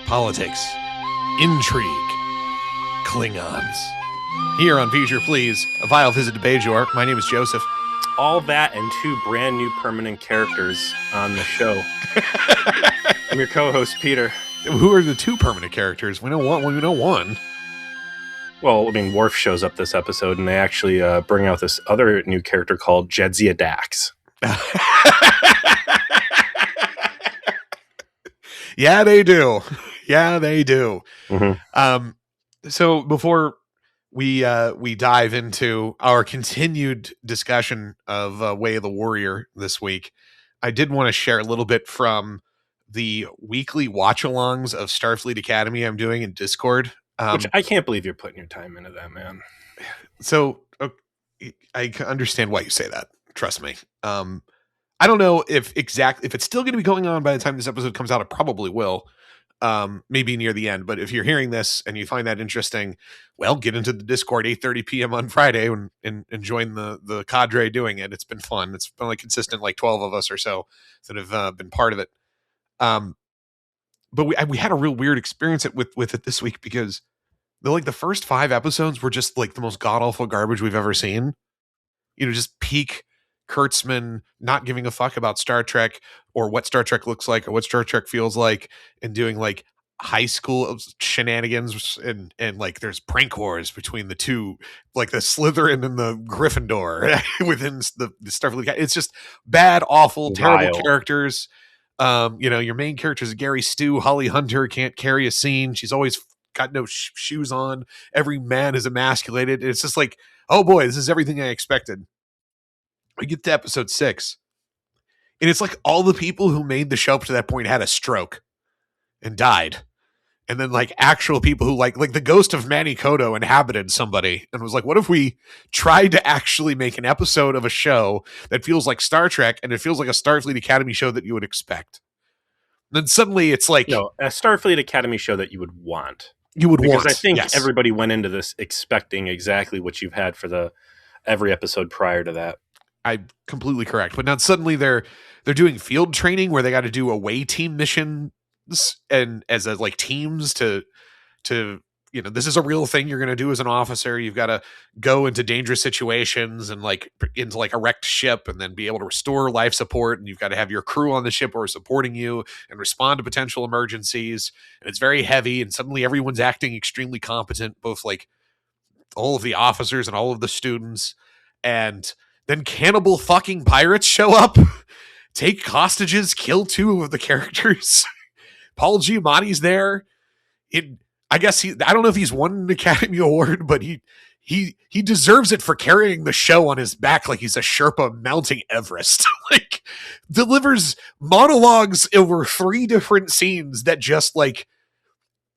politics, intrigue, Klingons. Here on Feature Please, a vile visit to Bajor. My name is Joseph. All that and two brand new permanent characters on the show. I'm your co-host, Peter. Who are the two permanent characters? We know one. We know one. Well, I mean, Worf shows up this episode, and they actually bring out this other new character called Jadzia Dax. Yeah, they do. Yeah, they do. Mm-hmm. So before we dive into our continued discussion of Way of the Warrior this week, I did want to share a little bit from the weekly watch-alongs of Starfleet Academy I'm doing in Discord. Which I can't believe you're putting your time into that, man. So I understand why you say that. Trust me. I don't know if it's still going to be going on by the time this episode comes out. It probably will. Maybe near the end. But if you're hearing this and you find that interesting, well, get into the Discord 8:30 p.m. on Friday and join the cadre doing it. It's been fun. It's been like consistent, like 12 of us or so that have been part of it. But we had a real weird experience with it this week because the first 5 episodes were just like the most god awful garbage we've ever seen. You know, just peak Kurtzman not giving a fuck about Star Trek or what Star Trek looks like or what Star Trek feels like, and doing like high school shenanigans and like there's prank wars between the two, like the Slytherin and the Gryffindor within the Starfleet. It's just bad, awful, terrible characters. You know, your main character is Gary Stu. Holly Hunter can't carry a scene. She's always got no shoes on. Every man is emasculated. It's just like, oh boy, this is everything I expected. We get to episode 6, and it's like all the people who made the show up to that point had a stroke and died. And then like actual people who like the ghost of Manny Koto inhabited somebody and was like, what if we tried to actually make an episode of a show that feels like Star Trek and it feels like a Starfleet Academy show that you would expect? And then suddenly it's like, a Starfleet Academy show that you would want. Because I think everybody went into this expecting exactly what you've had for every episode prior to that. I'm completely correct. But now suddenly they're doing field training where they got to do away team missions and as like teams to you know, this is a real thing you're going to do as an officer. You've got to go into dangerous situations and like into like a wrecked ship and then be able to restore life support. And you've got to have your crew on the ship who are supporting you and respond to potential emergencies. And it's very heavy. And suddenly everyone's acting extremely competent, both like all of the officers and all of the students. And then cannibal fucking pirates show up, take hostages, kill 2 of the characters. Paul Giamatti's there. I guess I don't know if he's won an Academy Award, but he deserves it for carrying the show on his back like he's a Sherpa mounting Everest. Like delivers monologues over 3 different scenes that just like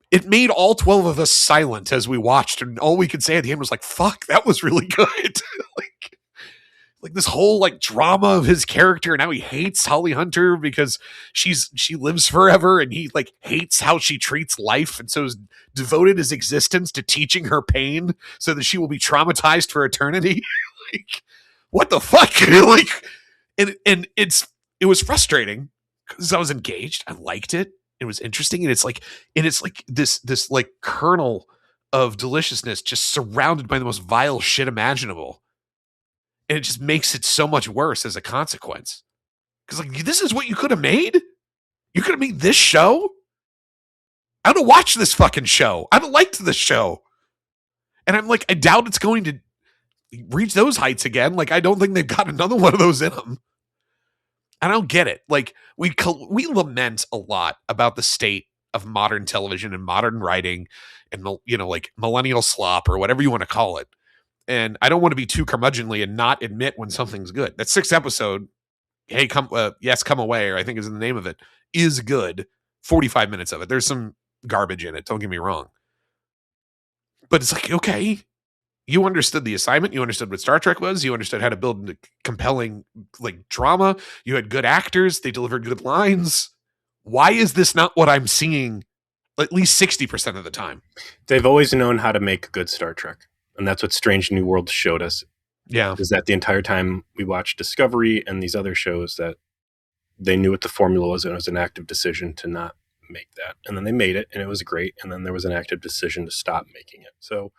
it made all 12 of us silent as we watched, and all we could say at the end was like, fuck, that was really good. like this whole like drama of his character. Now he hates Holly Hunter because she lives forever, and he like hates how she treats life, and so has devoted his existence to teaching her pain so that she will be traumatized for eternity. Like, what the fuck? Like, and it was frustrating because I was engaged. I liked it. It was interesting, and it's like this like kernel of deliciousness just surrounded by the most vile shit imaginable. And it just makes it so much worse as a consequence. Because like, this is what you could have made? You could have made this show? I don't watch this fucking show. I don't like this show. And I'm like, I doubt it's going to reach those heights again. Like, I don't think they've got another one of those in them. I don't get it. Like, we lament a lot about the state of modern television and modern writing and, you know, like millennial slop or whatever you want to call it. And I don't want to be too curmudgeonly and not admit when something's good. That 6th episode, Hey, Come Away, or I think is the name of it, is good. 45 minutes of it. There's some garbage in it. Don't get me wrong. But it's like, okay, you understood the assignment. You understood what Star Trek was. You understood how to build a compelling like drama. You had good actors. They delivered good lines. Why is this not what I'm seeing at least 60% of the time? They've always known how to make good Star Trek. And that's what Strange New Worlds showed us. Yeah. Is that the entire time we watched Discovery and these other shows that they knew what the formula was, and it was an active decision to not make that. And then they made it, and it was great. And then there was an active decision to stop making it. So,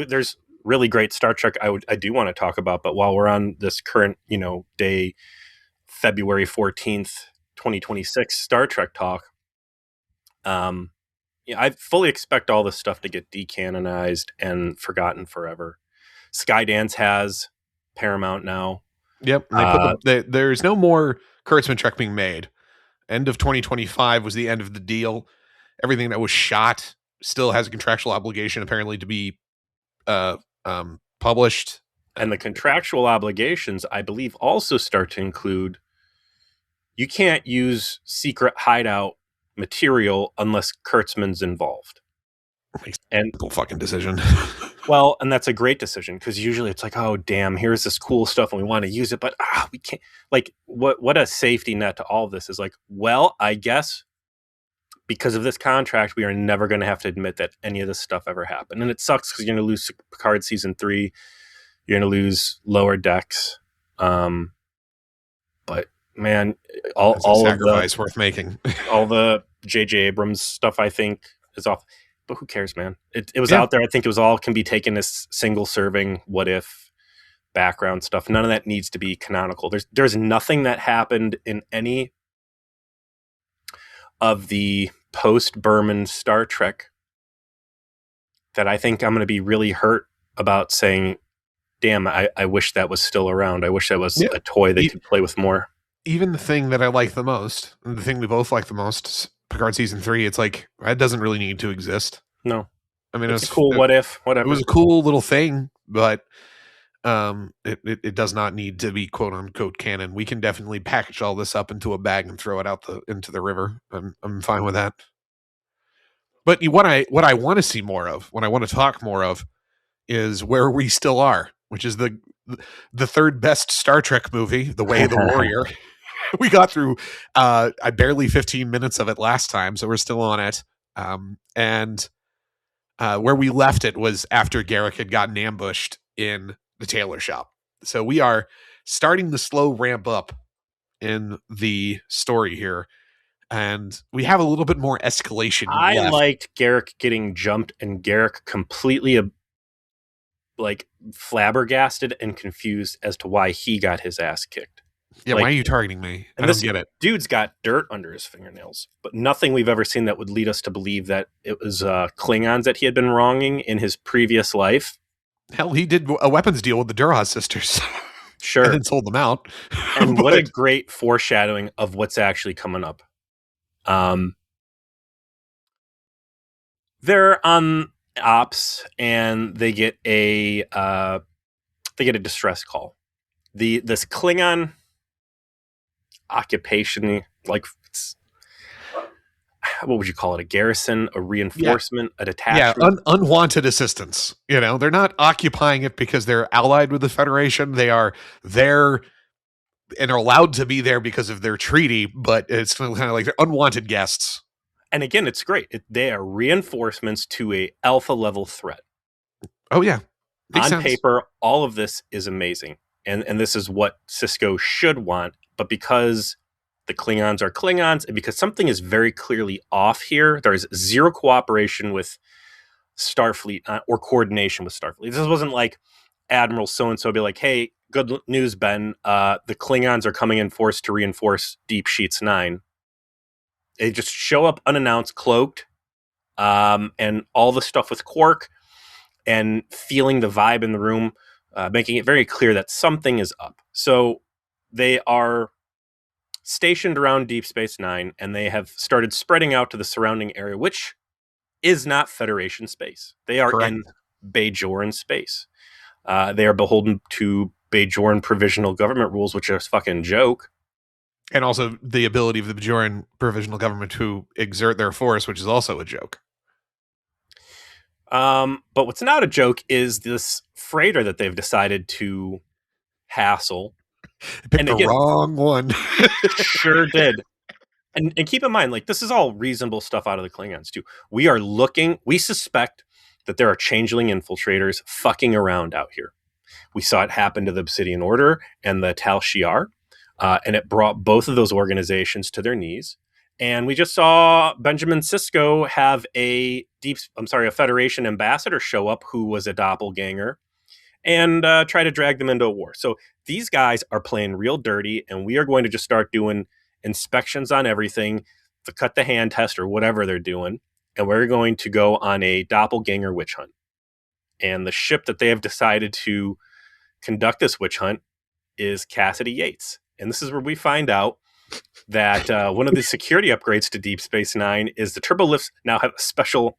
there's really great Star Trek I do want to talk about. But while we're on this current, day, February 14th, 2026 Star Trek talk, I fully expect all this stuff to get decanonized and forgotten forever. Skydance has Paramount now. Yep. And there's no more Kurtzman Trek being made. End of 2025 was the end of the deal. Everything that was shot still has a contractual obligation, apparently, to be published. And the contractual obligations, I believe, also start to include you can't use secret hideout material unless Kurtzman's involved. And fucking decision. Well, and that's a great decision, because usually it's like, oh damn, here's this cool stuff and we want to use it, but we can't. Like, what a safety net to all of this is. Like, well, I guess because of this contract, we are never going to have to admit that any of this stuff ever happened. And it sucks, because you're going to lose Picard season 3, you're going to lose Lower Decks, but man, all sacrifice worth making. All the J.J. Abrams stuff, I think, is off. But who cares, man? It was out there. I think it was all can be taken as single serving, what if, background stuff. None of that needs to be canonical. There's nothing that happened in any of the post-Berman Star Trek that I think I'm going to be really hurt about saying, damn, I wish that was still around. I wish that was a toy they could play with more. Even the thing that I like the most, and the thing we both like the most, Picard season 3, it's like, that doesn't really need to exist. No. I mean, it's a cool what if, whatever. It was a cool little thing, but it does not need to be quote unquote canon. We can definitely package all this up into a bag and throw it out into the river. I'm fine with that. But what I want to see more of, what I want to talk more of, is Where We Still Are, which is the third best Star Trek movie, The Way of the Warrior. We got through barely 15 minutes of it last time, so we're still on it. And where we left it was after Garrick had gotten ambushed in the tailor shop. So we are starting the slow ramp up in the story here. And we have a little bit more escalation left. Liked Garrick getting jumped and Garrick completely flabbergasted and confused as to why he got his ass kicked. Yeah, why are you targeting me? I don't get it. Dude's got dirt under his fingernails, but nothing we've ever seen that would lead us to believe that it was Klingons that he had been wronging in his previous life. Hell, he did a weapons deal with the Duras sisters. Sure. And then sold them out. And what a great foreshadowing of what's actually coming up. They're on ops and they get a distress call. This Klingon occupation, what would you call it? A garrison, a reinforcement, a detachment? Yeah, unwanted assistance. They're not occupying it because they're allied with the Federation. They are there and are allowed to be there because of their treaty, but it's kind of like they're unwanted guests. And again, it's great. They are reinforcements to a alpha level threat. Oh yeah. Makes sense. Paper, all of this is amazing. And this is what Cisco should want. But because the Klingons are Klingons, and because something is very clearly off here, there is zero cooperation with Starfleet or coordination with Starfleet. This wasn't like Admiral so-and-so be like, hey, good news, Ben. The Klingons are coming in force to reinforce Deep Sheets 9. They just show up unannounced, cloaked, and all the stuff with Quark and feeling the vibe in the room, making it very clear that something is up. So they are stationed around Deep Space Nine, and they have started spreading out to the surrounding area, which is not Federation space. They are in Bajoran space. They are beholden to Bajoran provisional government rules, which are a fucking joke. And also the ability of the Bajoran provisional government to exert their force, which is also a joke. But what's not a joke is this freighter that they've decided to hassle. Picked the wrong one. Sure did. And keep in mind, this is all reasonable stuff out of the Klingons too. We suspect that there are changeling infiltrators fucking around out here. We saw it happen to the Obsidian Order and the Tal Shiar. and it brought both of those organizations to their knees. And we just saw Benjamin Sisko have a Federation ambassador show up who was a doppelganger and try to drag them into a war. So these guys are playing real dirty, and we are going to just start doing inspections on everything, the cut the hand test or whatever they're doing, and we're going to go on a doppelganger witch hunt. And the ship that they have decided to conduct this witch hunt is Cassidy Yates. And this is where we find out that one of the security upgrades to Deep Space Nine is the turbolifts now have a special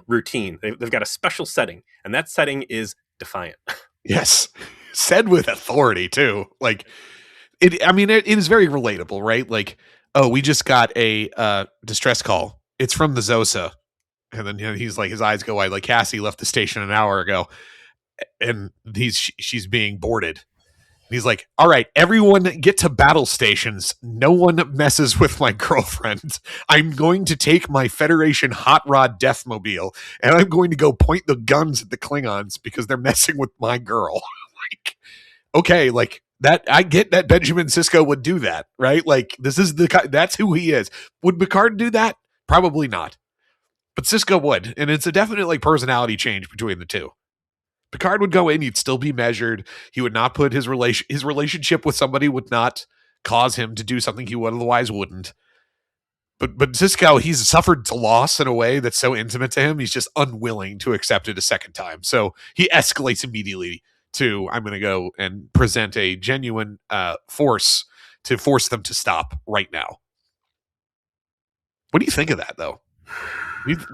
routine. They've got a special setting, and that setting is defiant. Yes. Said with authority, too. Like, it is very relatable, right? Like, oh, we just got a distress call. It's from the Zosa. And then he's like, his eyes go wide. Like, Cassie left the station an hour ago, and she's being boarded. And he's like, all right, everyone get to battle stations. No one messes with my girlfriend. I'm going to take my Federation hot rod deathmobile, and I'm going to go point the guns at the Klingons because they're messing with my girl. Like, okay, like that. I get that Benjamin Sisko would do that, right? Like, that's who he is. Would Picard do that? Probably not. But Sisko would, and it's a definite like personality change between the two. Picard would go in, he'd still be measured. He would not put his relationship with somebody would not cause him to do something he otherwise wouldn't. But Sisko, he's suffered to loss in a way that's so intimate to him, he's just unwilling to accept it a second time. So he escalates immediately to, I'm going to go and present a genuine force to force them to stop right now. What do you think of that, though?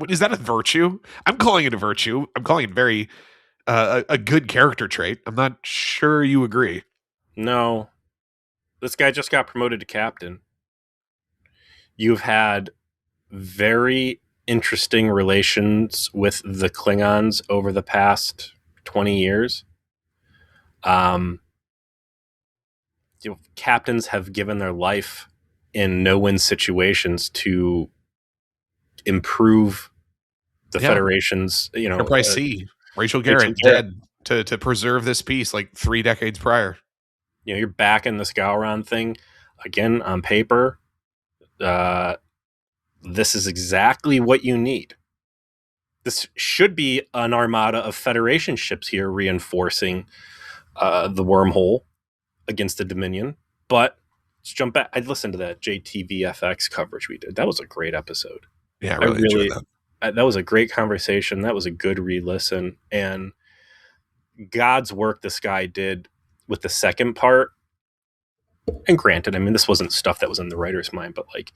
Is that a virtue? I'm calling it a virtue. I'm calling it very a good character trait. I'm not sure you agree. No. This guy just got promoted to captain. You've had very interesting relations with the Klingons over the past 20 years. Captains have given their life in no-win situations to improve the Federation's, Enterprise C. Rachel Garrett dead to preserve this peace like 3 decades prior. You're back in the Scouron thing again on paper. This is exactly what you need. This should be an armada of Federation ships here reinforcing the wormhole against the Dominion. But let's jump back. I listened to that JTVFX coverage we did. That was a great episode. Yeah, I really enjoyed that. That was a great conversation. That was a good re-listen. And God's work this guy did with the second part. And granted, I mean, this wasn't stuff that was in the writer's mind, but like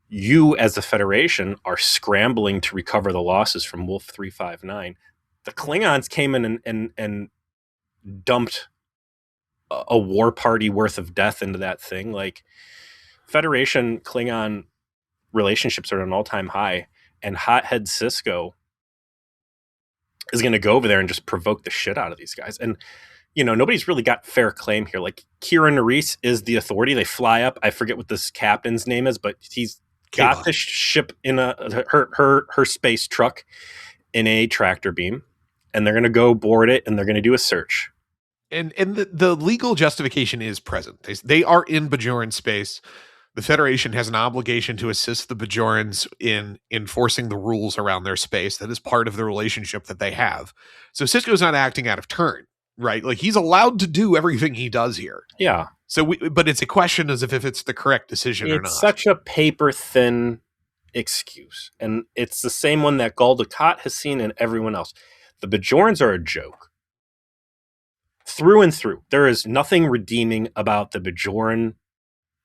you as the Federation are scrambling to recover the losses from Wolf 359. The Klingons came in and dumped a war party worth of death into that thing. Like Federation Klingon relationships are at an all-time high. And Hothead Sisko is going to go over there and just provoke the shit out of these guys. And, nobody's really got fair claim here. Like, Kira Nerys is the authority. They fly up. I forget what this captain's name is, but he's got this ship in her space truck in a tractor beam. And they're going to go board it, and they're going to do a search. And the legal justification is present. They are in Bajoran space. The Federation has an obligation to assist the Bajorans in enforcing the rules around their space. That is part of the relationship that they have. So Sisko's not acting out of turn, right? Like, he's allowed to do everything he does here. Yeah. So, but it's a question as if it's the correct decision or not. It's such a paper-thin excuse. And it's the same one that Gul Dukat has seen and everyone else. The Bajorans are a joke. Through and through. There is nothing redeeming about the Bajoran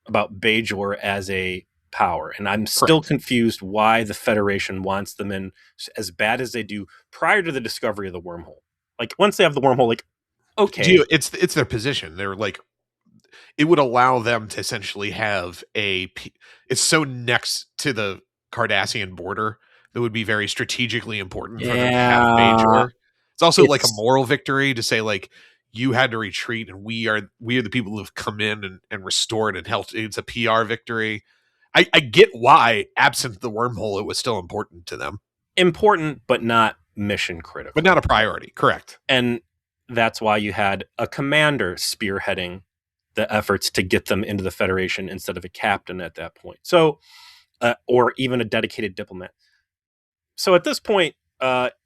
about Bajor as a power. And I'm still confused why the Federation wants them in as bad as they do prior to the discovery of the wormhole. Like, once they have the wormhole, like, okay. It's their position. They're like, it would allow them to essentially have it's so next to the Cardassian border that would be very strategically important for them to have Bajor. It's also like a moral victory to say, like, you had to retreat, and we are the people who have come in and restored and helped. It's a PR victory. I get why, absent the wormhole, it was still important to them. Important, but not mission critical. But not a priority, correct. And that's why you had a commander spearheading the efforts to get them into the Federation instead of a captain at that point. So, or even a dedicated diplomat. So at this point,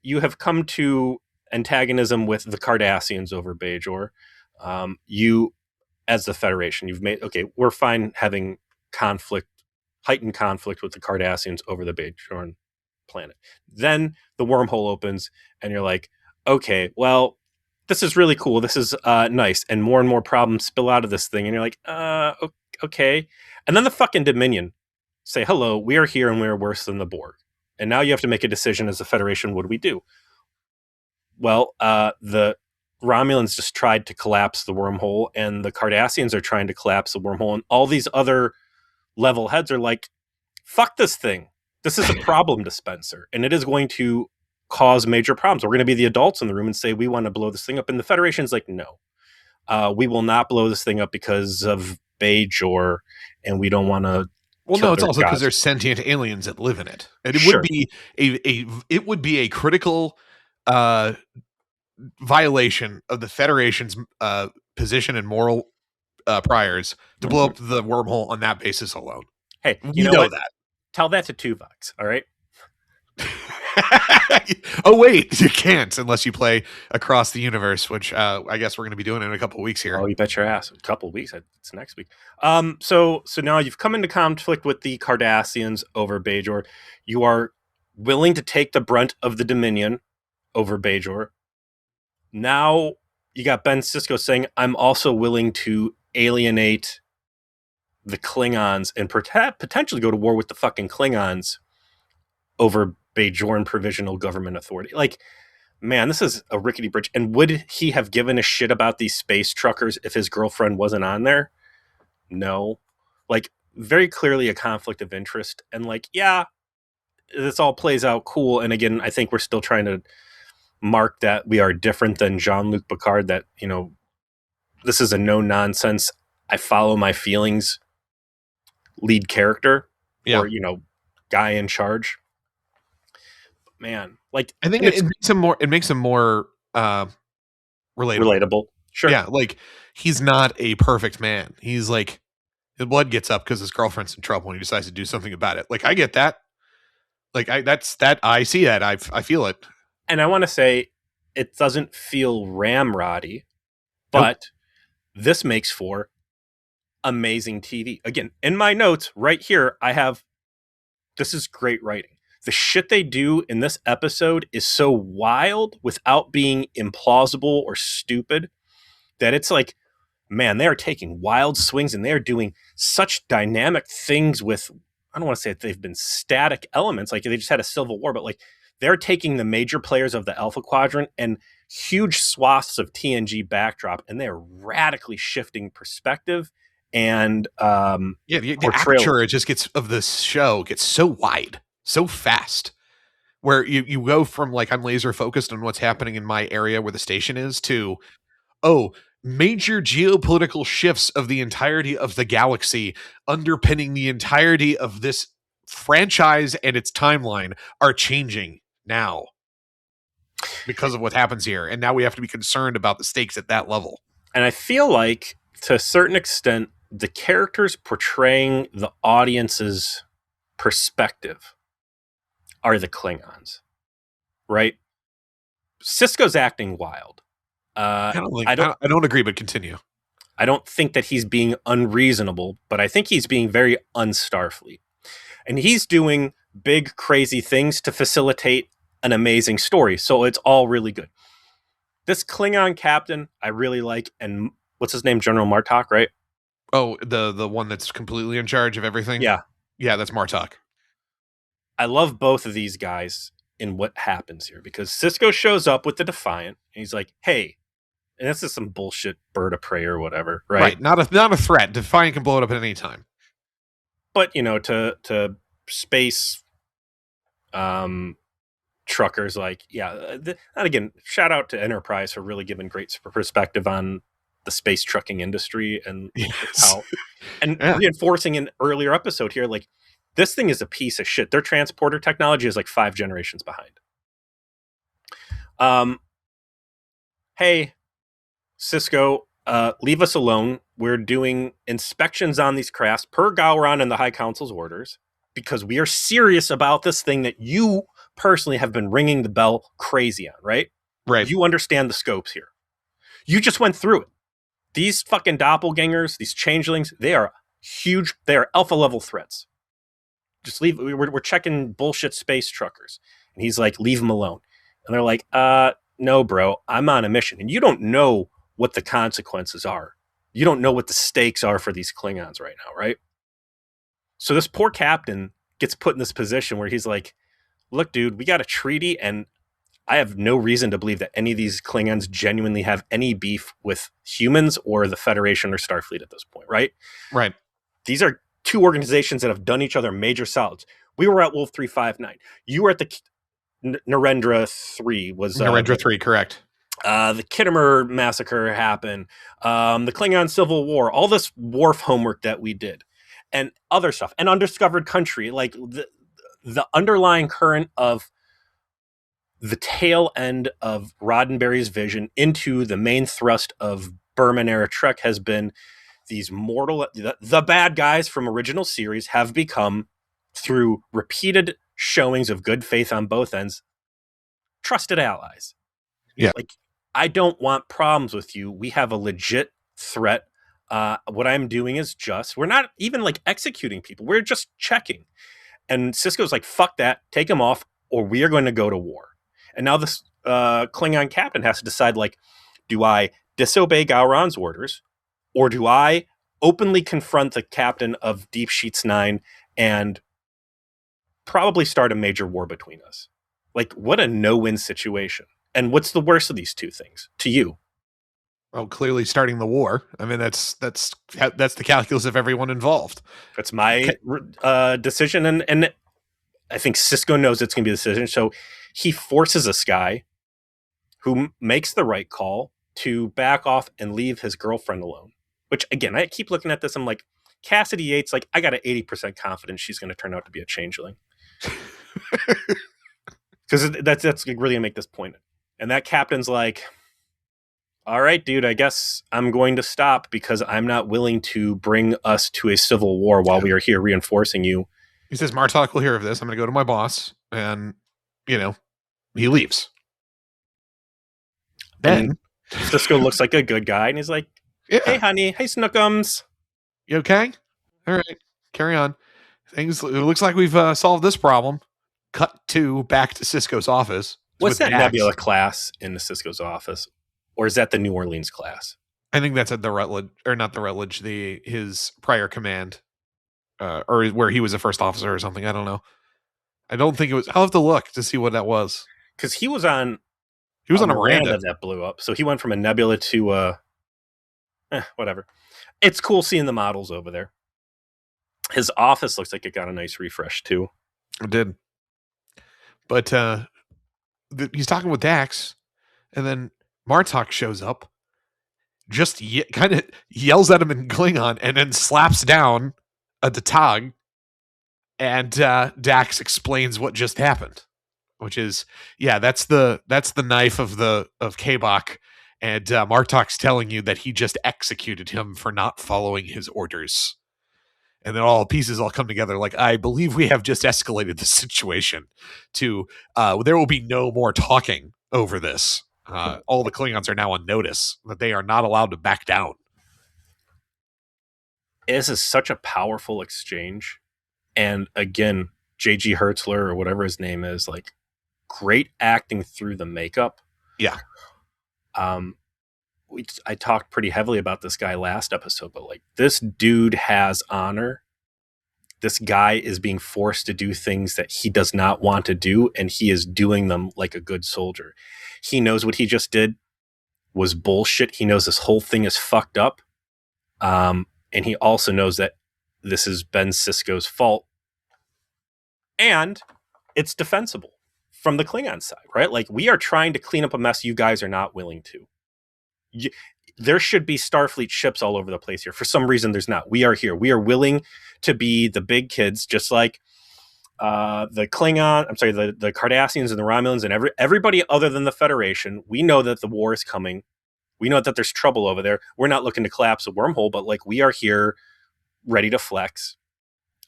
you have come to antagonism with the Cardassians over Bajor. You, as the Federation, you've made, okay, we're fine having heightened conflict with the Cardassians over the Bajoran planet. Then the wormhole opens, and you're like, okay, well, this is really cool. This is nice. And more problems spill out of this thing. And you're like, okay. And then the fucking Dominion say, hello, we are here and we are worse than the Borg. And now you have to make a decision as a Federation. What do we do? Well, the Romulans just tried to collapse the wormhole, and the Cardassians are trying to collapse the wormhole. And all these other level heads are like, fuck this thing. This is a problem dispenser, and it is going to cause major problems. We're going to be the adults in the room and say, we want to blow this thing up. And the Federation's like, no, we will not blow this thing up because of Bajor, and we don't want to. Well, no, it's also because there's sentient aliens that live in it. And it would be a critical violation of the Federation's position and moral priors to blow up the wormhole on that basis alone. Hey, you know that. Tell that to Tuvok, all right? Oh, wait, you can't unless you play Across the Universe, which I guess we're going to be doing in a couple of weeks here. Oh, you bet your ass. A couple of weeks. It's next week. So now you've come into conflict with the Cardassians over Bajor. You are willing to take the brunt of the Dominion over Bajor. Now you got Ben Sisko saying, I'm also willing to alienate the Klingons and potentially go to war with the fucking Klingons over Bajoran Provisional Government Authority. Like, man, this is a rickety bridge. And would he have given a shit about these space truckers if his girlfriend wasn't on there? No. Like, very clearly a conflict of interest. And like, yeah, this all plays out cool. And again, I think we're still trying to mark that we are different than Jean-Luc Picard, that, you know, this is a no nonsense, I follow my feelings lead character, or, you know, guy in charge. Man, like, I think it makes him more relatable. Sure. Yeah, like, he's not a perfect man. He's like, his blood gets up because his girlfriend's in trouble and he decides to do something about it. Like, I get that. Like, I see that. I feel it. And I want to say, it doesn't feel ramroddy, but this makes for amazing TV. Again, in my notes right here, I have, this is great writing. The shit they do in this episode is so wild without being implausible or stupid that it's like, man, they are taking wild swings and they are doing such dynamic things with, I don't want to say that they've been static elements, like they just had a civil war, but like they're taking the major players of the Alpha Quadrant and huge swaths of TNG backdrop, and they're radically shifting perspective and the aperture of this show gets so wide, so fast, where you go from like, I'm laser focused on what's happening in my area where the station is, to major geopolitical shifts of the entirety of the galaxy underpinning the entirety of this franchise and its timeline are changing now because of what happens here. And now we have to be concerned about the stakes at that level. And I feel like, to a certain extent, the characters portraying the audience's perspective are the Klingons, right? Sisko's acting wild. I don't agree, but continue. I don't think that he's being unreasonable, but I think he's being very un-Starfleet. And he's doing big, crazy things to facilitate an amazing story. So it's all really good. This Klingon captain, I really like. And what's his name? General Martok, right? Oh, the one that's completely in charge of everything? Yeah. Yeah, that's Martok. I love both of these guys in what happens here, because Sisko shows up with the Defiant and he's like, hey, and this is some bullshit bird of prey or whatever, right? Right, not a threat. Defiant can blow it up at any time. But, you know, to space truckers, like, and again, shout out to Enterprise for really giving great perspective on the space trucking industry and how, and reinforcing an earlier episode here, like, this thing is a piece of shit. Their transporter technology is like 5 generations behind. Hey, Sisko, leave us alone. We're doing inspections on these crafts per Gowron and the High Council's orders because we are serious about this thing that you personally have been ringing the bell crazy on, right? Right. You understand the scopes here. You just went through it. These fucking doppelgangers, these changelings, they are huge. They are alpha level threats. Just leave. We're checking bullshit space truckers. And he's like, leave them alone. And they're like, no, bro, I'm on a mission. And you don't know what the consequences are. You don't know what the stakes are for these Klingons right now, right? So this poor captain gets put in this position where he's like, look, dude, we got a treaty, and I have no reason to believe that any of these Klingons genuinely have any beef with humans or the Federation or Starfleet at this point, right? Right. These are two organizations that have done each other major solids. We were at Wolf 359. You were at the Narendra 3. Narendra 3, correct. The Kittimer massacre happened. The Klingon Civil War. All this Worf homework that we did. And other stuff. And Undiscovered Country. Like the underlying current of the tail end of Roddenberry's vision into the main thrust of Berman-era Trek has been these mortal, the bad guys from original series have become, through repeated showings of good faith on both ends, trusted allies. Yeah. Like, I don't want problems with you. We have a legit threat. What I'm doing is just, we're not even like executing people. We're just checking. And Sisko's like, fuck that. Take them off or we are going to go to war. And now this Klingon captain has to decide, like, do I disobey Gowron's orders, or do I openly confront the captain of Deep Sheets 9 and probably start a major war between us? Like, what a no-win situation. And what's the worst of these two things to you? Well, clearly starting the war. I mean, that's the calculus of everyone involved. That's my decision, and I think Sisko knows it's going to be the decision. So he forces this guy who makes the right call to back off and leave his girlfriend alone. Which, again, I keep looking at this. I'm like, Cassidy Yates, like, I got an 80% confidence she's going to turn out to be a changeling. Because that's really going to make this point. And that captain's like, all right, dude, I guess I'm going to stop because I'm not willing to bring us to a civil war while we are here reinforcing you. He says, Martok will hear of this. I'm going to go to my boss. And, he leaves. Then Sisko looks like a good guy. And he's like, hey, honey. Hey, Snookums. You okay? All right. Carry on. It looks like we've solved this problem. Cut to back to Sisko's office. What's that Nebula class in the Sisko's office? Or is that the New Orleans class? I think that's at the Rutledge, or not the Rutledge, his prior command. Or where he was a first officer or something. I don't know. I don't think it was. I'll have to look to see what that was. Because he was on a Miranda that blew up. So he went from a Nebula to whatever. It's cool seeing the models over there. His office looks like it got a nice refresh too. It did. But he's talking with Dax, and then Martok shows up, just kind of yells at him in Klingon, and then slaps down a Datag, and Dax explains what just happened, which is, that's the knife of Kabak, and Martok's telling you that he just executed him for not following his orders. And then all pieces all come together. Like, I believe we have just escalated the situation to there will be no more talking over this. All the Klingons are now on notice that they are not allowed to back down. This is such a powerful exchange. And again, J.G. Hertzler, or whatever his name is, like, great acting through the makeup. Yeah. I talked pretty heavily about this guy last episode, but like, this dude has honor. This guy is being forced to do things that he does not want to do, and he is doing them like a good soldier. He knows what he just did was bullshit. He knows this whole thing is fucked up. And he also knows that this has been Sisko's fault. And it's defensible from the Klingon side, right? Like, we are trying to clean up a mess you guys are not willing to. There should be Starfleet ships all over the place here. For some reason, there's not. We are here. We are willing to be the big kids, just like the Klingon. I'm sorry, the Cardassians and the Romulans and everybody other than the Federation. We know that the war is coming. We know that there's trouble over there. We're not looking to collapse a wormhole, but like we are here ready to flex.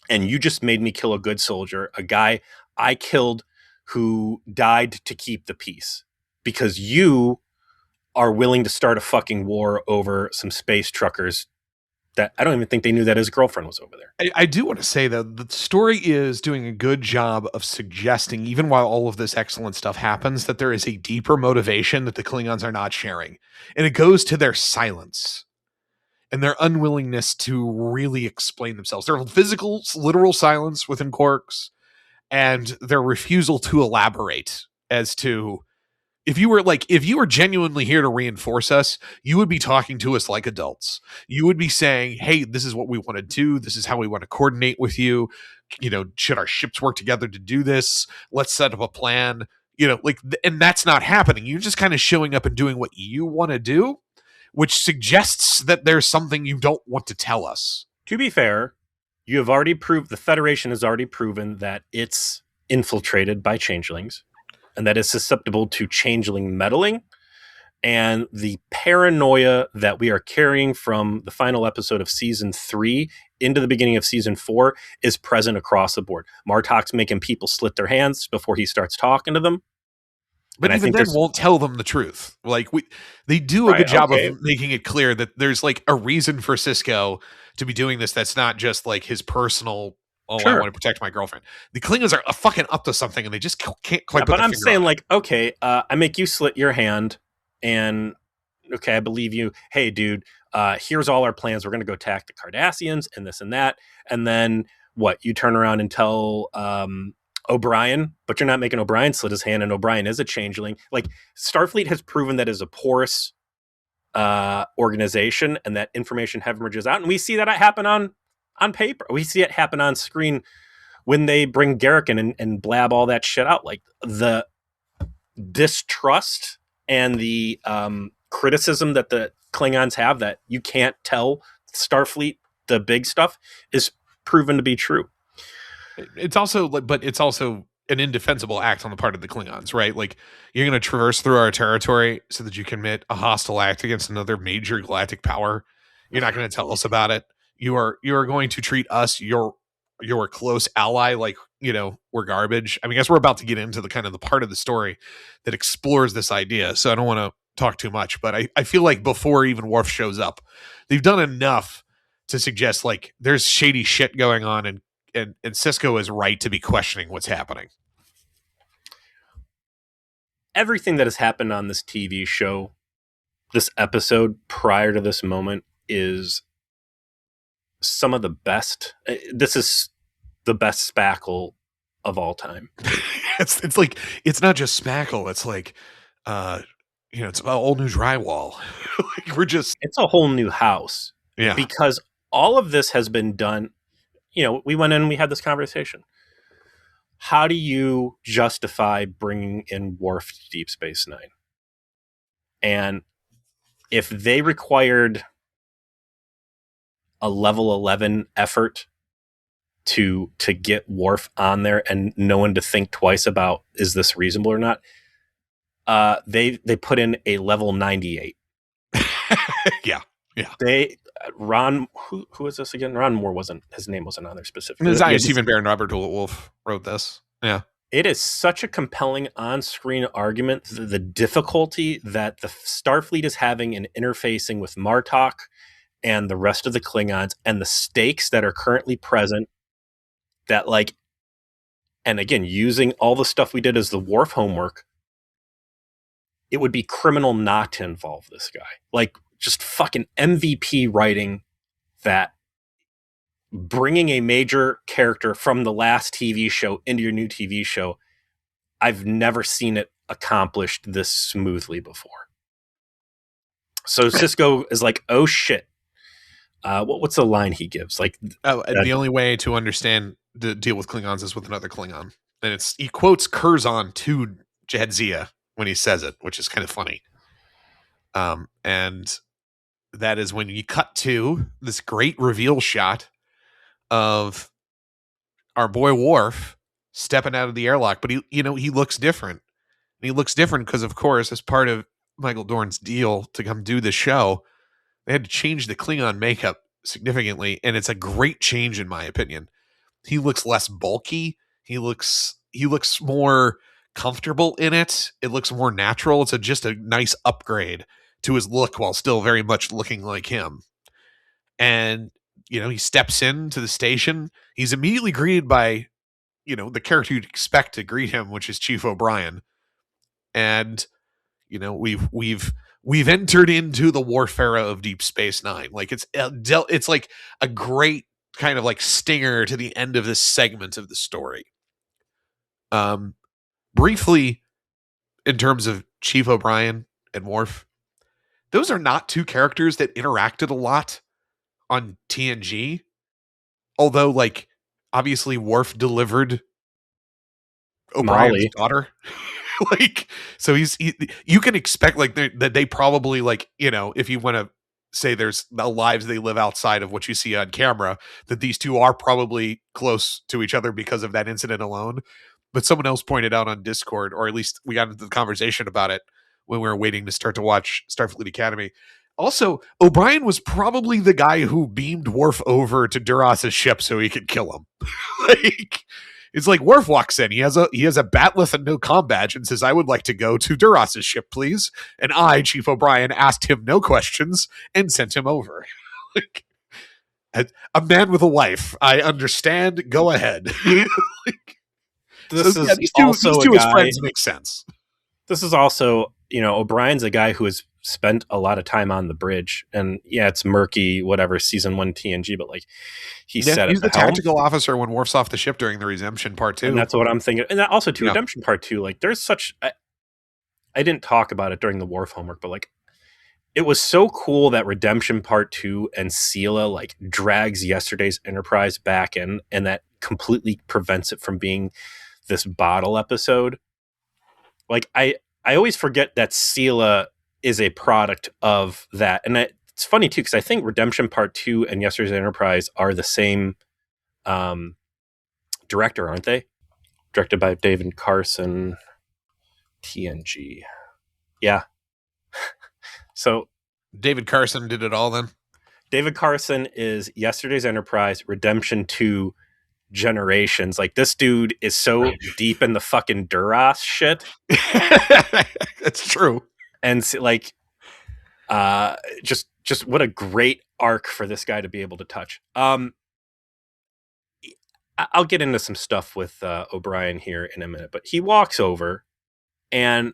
And you just made me kill a good soldier, a guy I killed who died to keep the peace because you are willing to start a fucking war over some space truckers that I don't even think they knew that his girlfriend was over there. I do want to say that the story is doing a good job of suggesting, even while all of this excellent stuff happens, that there is a deeper motivation that the Klingons are not sharing. And it goes to their silence and their unwillingness to really explain themselves. Their physical, literal silence within Quarks and their refusal to elaborate as to if you were genuinely here to reinforce us, you would be talking to us like adults. You would be saying, hey, this is what we want to do. This is how we want to coordinate with you. Should our ships work together to do this? Let's set up a plan. And that's not happening. You're just kind of showing up and doing what you want to do, which suggests that there's something you don't want to tell us. To be fair, you have already proved, the Federation has already proven that it's infiltrated by changelings and that is susceptible to changeling meddling. And the paranoia that we are carrying from the final episode of season 3 into the beginning of season 4 is present across the board. Martok's making people slit their hands before he starts talking to them. But even then won't tell them the truth. They do a good job of making it clear that there's like a reason for Sisko to be doing this. That's not just like his personal, I want to protect my girlfriend. The Klingons are fucking up to something and they just can't quite put their finger on it. But I'm saying like, okay, I make you slit your hand and okay, I believe you. Hey, dude, here's all our plans. We're going to go attack the Cardassians and this and that. And then what? You turn around and tell O'Brien, but you're not making O'Brien slit his hand, and O'Brien is a changeling. Like, Starfleet has proven that is a porous organization and that information hemorrhages out. And we see that happen on paper. We see it happen on screen when they bring Garrick in and blab all that shit out. Like, the distrust and the criticism that the Klingons have that you can't tell Starfleet the big stuff is proven to be true. It's also an indefensible act on the part of the Klingons, right? Like, you're going to traverse through our territory so that you commit a hostile act against another major galactic power. You're not going to tell us about it. You are going to treat us, your close ally, like, we're garbage. I mean, I guess we're about to get into the kind of the part of the story that explores this idea, so I don't want to talk too much, but I feel like before even Worf shows up, they've done enough to suggest like there's shady shit going on, and Sisko is right to be questioning what's happening. Everything that has happened on this TV show, this episode prior to this moment, is some of the best. This is the best spackle of all time. It's like, it's not just spackle. It's like, it's about old new drywall. It's a whole new house. Yeah. Because all of this has been done. We went in and we had this conversation. How do you justify bringing in Worf to Deep Space Nine? And if they required a level 11 effort to get Worf on there and no one to think twice about, is this reasonable or not? They put in a level 98. Yeah. Ron, who is this again? Ron Moore his name wasn't on there specifically. Stephen Barron Robert Wolf wrote this. Yeah. It is such a compelling on-screen argument, the difficulty that the Starfleet is having in interfacing with Martok and the rest of the Klingons, and the stakes that are currently present, that like, and again, using all the stuff we did as the Worf homework, it would be criminal not to involve this guy. Like, just fucking MVP writing, that bringing a major character from the last TV show into your new TV show, I've never seen it accomplished this smoothly before. So Sisko is like, oh shit. What's the line he gives? Like, the only way to deal with Klingons is with another Klingon. And he quotes Curzon to Jadzia when he says it, which is kind of funny. And that is when you cut to this great reveal shot of our boy Worf stepping out of the airlock, but he looks different. And he looks different because, of course, as part of Michael Dorn's deal to come do the show, they had to change the Klingon makeup significantly, and it's a great change in my opinion. He looks less bulky. He looks more comfortable in it. It looks more natural. It's just a nice upgrade to his look while still very much looking like him. And he steps into the station. He's immediately greeted by the character you'd expect to greet him, which is Chief O'Brien. And we've entered into the Worf era of Deep Space Nine. Like it's like a great kind of like stinger to the end of this segment of the story. Briefly, in terms of Chief O'Brien and Worf, those are not two characters that interacted a lot on TNG. Although, like, obviously, Worf delivered O'Brien's Molly. daughter. Like, so you can expect like that they probably like if you want to say there's the lives they live outside of what you see on camera, that these two are probably close to each other because of that incident alone. But someone else pointed out on Discord, or at least we got into the conversation about it when we were waiting to start to watch Starfleet Academy. Also, O'Brien was probably the guy who beamed Worf over to Duras's ship so he could kill him. Like, it's like Worf walks in. He has a batleth and no comm badge and says, "I would like to go to Duras's ship, please." And I, Chief O'Brien, asked him no questions and sent him over. Like, a man with a wife. I understand. Go ahead. Like, This is these also two a as guy. friends make sense. This is also, O'Brien's a guy who has spent a lot of time on the bridge, and yeah, it's murky, whatever, season 1 TNG, but like he's set He's at the the helm, tactical officer when Worf's off the ship during the Redemption Part 2. and that's what I'm thinking. And that also to Yeah. Redemption Part 2, like there's such. I didn't talk about it during the Worf homework, but like it was so cool that Redemption Part 2 and Sela like drags yesterday's Enterprise back in, and that completely prevents it from being this bottle episode. Like I always forget that Sela is a product of that. And it's funny too, because I think Redemption Part 2 and Yesterday's Enterprise are the same director, aren't they? Directed by David Carson, TNG. Yeah. So David Carson did it all then. David Carson is Yesterday's Enterprise, Redemption 2, Generations. Like this dude is so deep in the fucking Duras shit. That's true. And like just what a great arc for this guy to be able to touch. I'll get into some stuff with O'Brien here in a minute, but he walks over and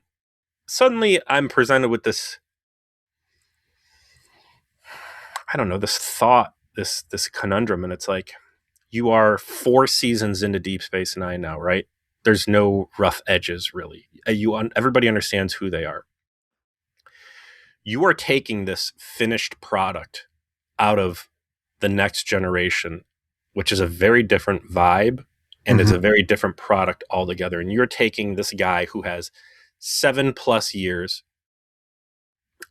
suddenly I'm presented with this, I don't know, this thought, this conundrum, and it's like, you are 4 seasons into Deep Space Nine now, right? There's no rough edges, really. Everybody understands who they are. You are taking this finished product out of the Next Generation, which is a very different vibe, and it's a very different product altogether. And you're taking this guy who has 7+ years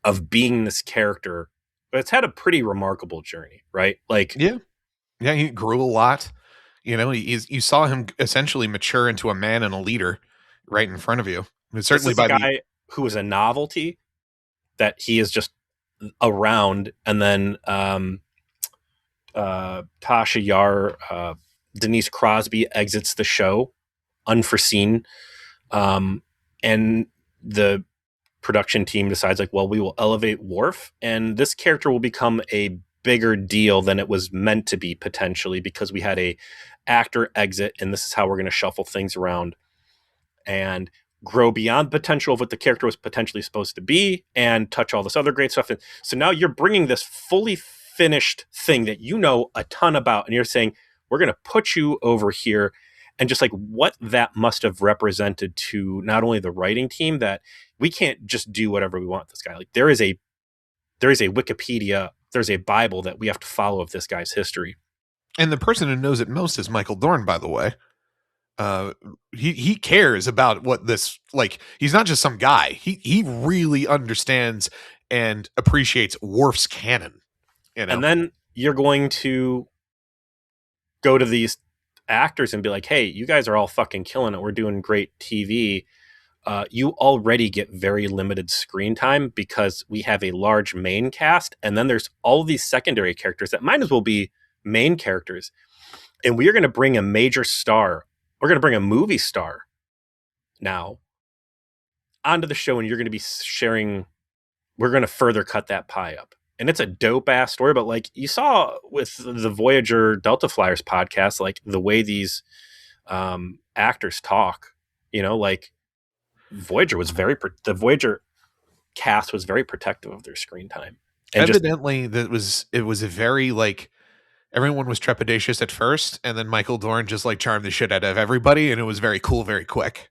of being this character, but it's had a pretty remarkable journey, right? Like, yeah, he grew a lot. You saw him essentially mature into a man and a leader right in front of you. Certainly this is a guy who is a novelty that he is just around, and then Tasha Yar, Denise Crosby exits the show unforeseen, and the production team decides like, well, we will elevate Worf, and this character will become a bigger deal than it was meant to be, potentially, because we had a actor exit, and this is how we're going to shuffle things around and grow beyond potential of what the character was potentially supposed to be and touch all this other great stuff. And so now you're bringing this fully finished thing that you know a ton about, and you're saying, we're going to put you over here. And just like what that must have represented to not only the writing team, that we can't just do whatever we want with this guy. Like there is a Wikipedia, there's a Bible that we have to follow of this guy's history. And the person who knows it most is Michael Dorn, by the way. He cares about what this, like, he's not just some guy. He really understands and appreciates Worf's canon. And then you're going to go to these actors and be like, hey, you guys are all fucking killing it. We're doing great TV. you already get very limited screen time because we have a large main cast, and then there's all these secondary characters that might as well be main characters. And we are going to bring a major star. We're going to bring a movie star now onto the show, and you're going to be sharing. We're going to further cut that pie up. And it's a dope ass story, but like you saw with the Voyager Delta Flyers podcast, like the way these actors talk, like the Voyager cast was very protective of their screen time. And evidently, it was a very like everyone was trepidatious at first, and then Michael Dorn just like charmed the shit out of everybody, and it was very cool, very quick.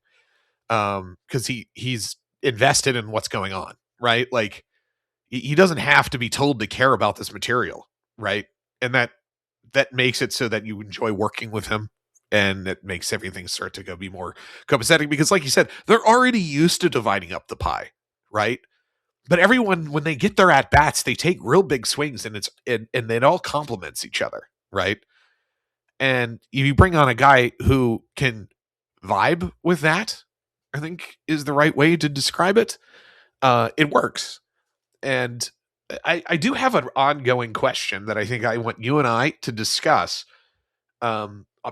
Because he's invested in what's going on, right? Like he doesn't have to be told to care about this material, right? And that makes it so that you enjoy working with him, and it makes everything start to go be more copacetic because, like you said, they're already used to dividing up the pie, right? But everyone, when they get their at bats, they take real big swings, and and it all complements each other, right? And you bring on a guy who can vibe with that, I think is the right way to describe it. It works. And I do have an ongoing question that I think I want you and I to discuss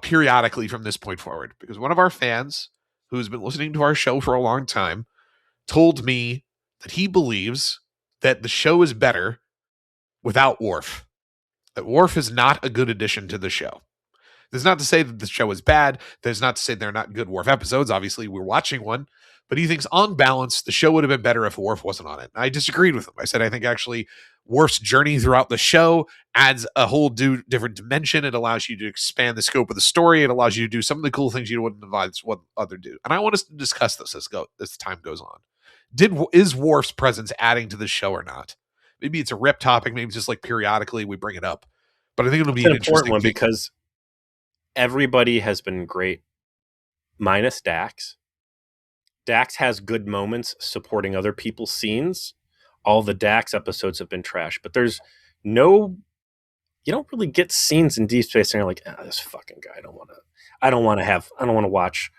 periodically from this point forward, because one of our fans who's been listening to our show for a long time told me that he believes that the show is better without Worf. That Worf is not a good addition to the show. That's not to say that the show is bad. That's not to say they're not good Worf episodes. Obviously, we're watching one. But he thinks, on balance, the show would have been better if Worf wasn't on it. And I disagreed with him. I said, I think actually Worf's journey throughout the show adds a whole different dimension. It allows you to expand the scope of the story. It allows you to do some of the cool things you wouldn't advise what other do. And I want us to discuss this as time goes on. Is Worf's presence adding to the show or not? Maybe it's a rip topic. Maybe it's just like periodically we bring it up. But I think it'll be an important one because everybody has been great, minus Dax. Dax has good moments supporting other people's scenes. All the Dax episodes have been trash, but you don't really get scenes in Deep Space and you're like, this fucking guy, I don't want to watch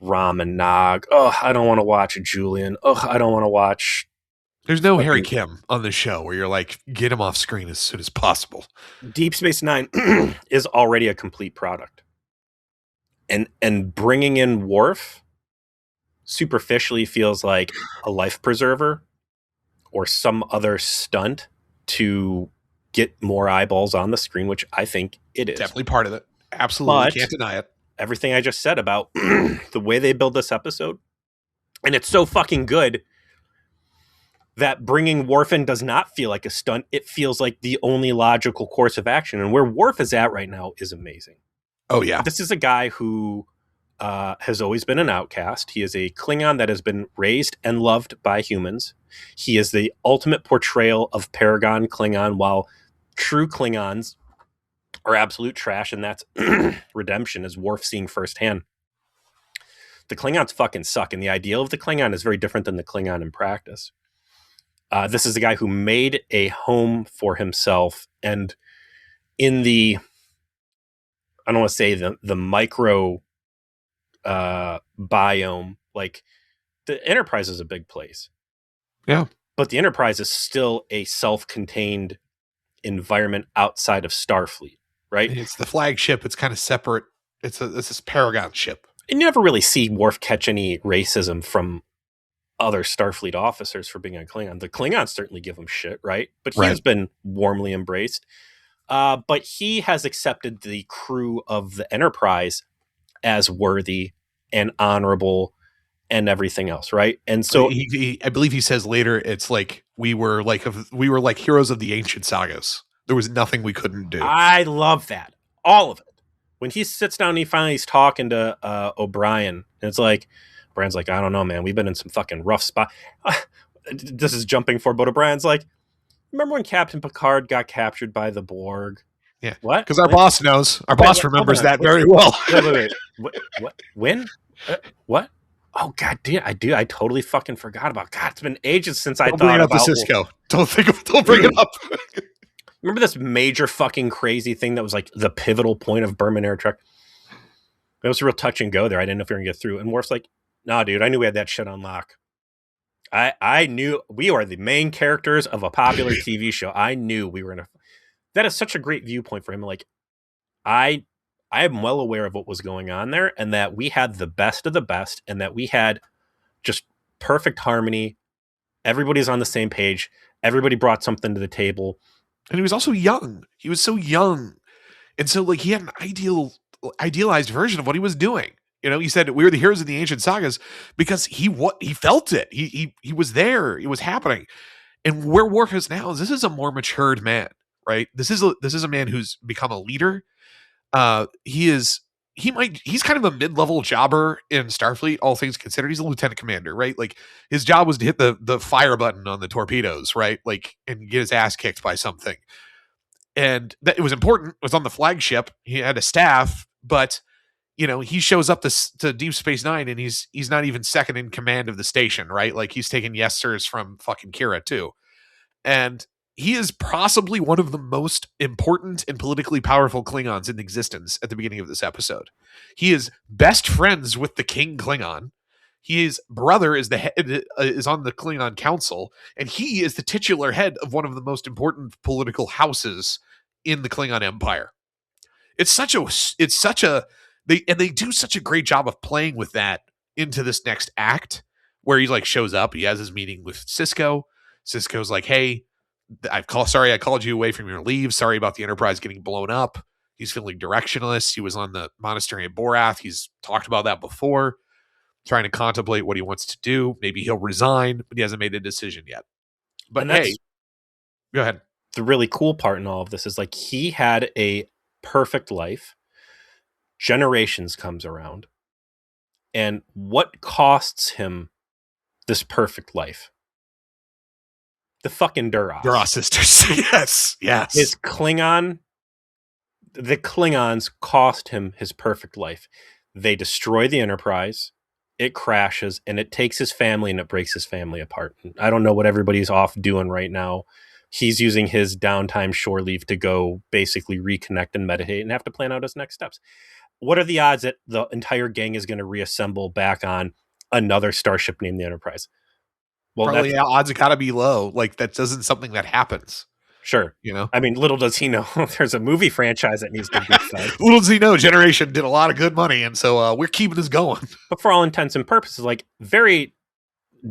Ram and Nog. Oh, I don't want to watch Julian. Oh, I don't want to watch. There's no Harry Kim on the show where you're like, get him off screen as soon as possible. Deep Space Nine is already a complete product. And bringing in Worf superficially feels like a life preserver or some other stunt to get more eyeballs on the screen, which I think it is. Definitely part of it. Absolutely. But can't deny it. Everything I just said about the way they build this episode, and it's so fucking good that bringing Worf in does not feel like a stunt. It feels like the only logical course of action. And where Worf is at right now is amazing. Oh, yeah. This is a guy who has always been an outcast. He is a Klingon that has been raised and loved by humans. He is the ultimate portrayal of Paragon Klingon, while true Klingons are absolute trash, and that's redemption, is Worf seeing firsthand. The Klingons fucking suck, and the ideal of the Klingon is very different than the Klingon in practice. This is a guy who made a home for himself, and in the, I don't want to say the micro biome, like the Enterprise is a big place. Yeah. But the Enterprise is still a self-contained environment outside of Starfleet, right? It's the flagship. It's kind of separate. It's this Paragon ship. And you never really see Worf catch any racism from other Starfleet officers for being on Klingon. The Klingons certainly give him shit, right? But he has been warmly embraced. But he has accepted the crew of the Enterprise as worthy and honorable and everything else, right? And so I believe he says later, it's like we were like heroes of the ancient sagas. There was nothing we couldn't do. I love that, all of it. When he sits down and he's talking to O'Brien, and it's like O'Brien's like, I don't know, man, we've been in some fucking rough spot. This is jumping forward, but O'Brien's like, remember when Captain Picard got captured by the Borg? Yeah. What? Because our boss knows. Our boss remembers that very well. Wait. What? When? What? Oh, God damn. I do. I totally fucking forgot about. God, it's been ages since I thought about. Don't bring it up to Cisco. Don't bring it up. Remember this major fucking crazy thing that was like the pivotal point of Berman Air Trek? It was a real touch and go there. I didn't know if we were going to get through. And Worf's like, No, dude, I knew we had that shit on lock. I knew we are the main characters of a popular TV show. I knew we were gonna. That is such a great viewpoint for him. Like I I am well aware of what was going on there, and that we had the best of the best, and that we had just perfect harmony. Everybody's on the same page. Everybody brought something to the table. And he was also young. He was so young. And so like he had an idealized version of what he was doing. You know, he said we were the heroes of the ancient sagas because he felt it. He was there. It was happening. And where Worf is now is this is a more matured man, right? This is a man who's become a leader. He's kind of a mid-level jobber in Starfleet, all things considered. He's a lieutenant commander, right? Like his job was to hit the fire button on the torpedoes, right? Like and get his ass kicked by something. And that it was important. It was on the flagship. He had a staff, but you know, he shows up to Deep Space Nine and he's not even second in command of the station, right? Like he's taking yes sirs from fucking Kira too. And he is possibly one of the most important and politically powerful Klingons in existence at the beginning of this episode. He is best friends with the King Klingon. His brother is the head, is on the Klingon Council, and he is the titular head of one of the most important political houses in the Klingon Empire. They do such a great job of playing with that into this next act where he like shows up. He has his meeting with Cisco. Cisco's like, "Hey, sorry I called you away from your leave. Sorry about the Enterprise getting blown up." He's feeling directionless. He was on the monastery in Borath. He's talked about that before, trying to contemplate what he wants to do. Maybe he'll resign, but he hasn't made a decision yet. But And that's hey, go ahead. the really cool part in all of this is like he had a perfect life. Generations comes around. And what costs him this perfect life? The fucking Duras. Duras sisters. yes. The Klingons cost him his perfect life. They destroy the Enterprise, it crashes, and it takes his family and it breaks his family apart. I don't know what everybody's off doing right now. He's using his downtime shore leave to go basically reconnect and meditate and have to plan out his next steps. What are the odds that the entire gang is going to reassemble back on another starship named the Enterprise? Well, probably odds have got to be low. Like that isn't something that happens. Sure. You know, I mean, little does he know there's a movie franchise that needs to be fed. Little does he know Generation did a lot of good money. And so we're keeping this going. But for all intents and purposes, like very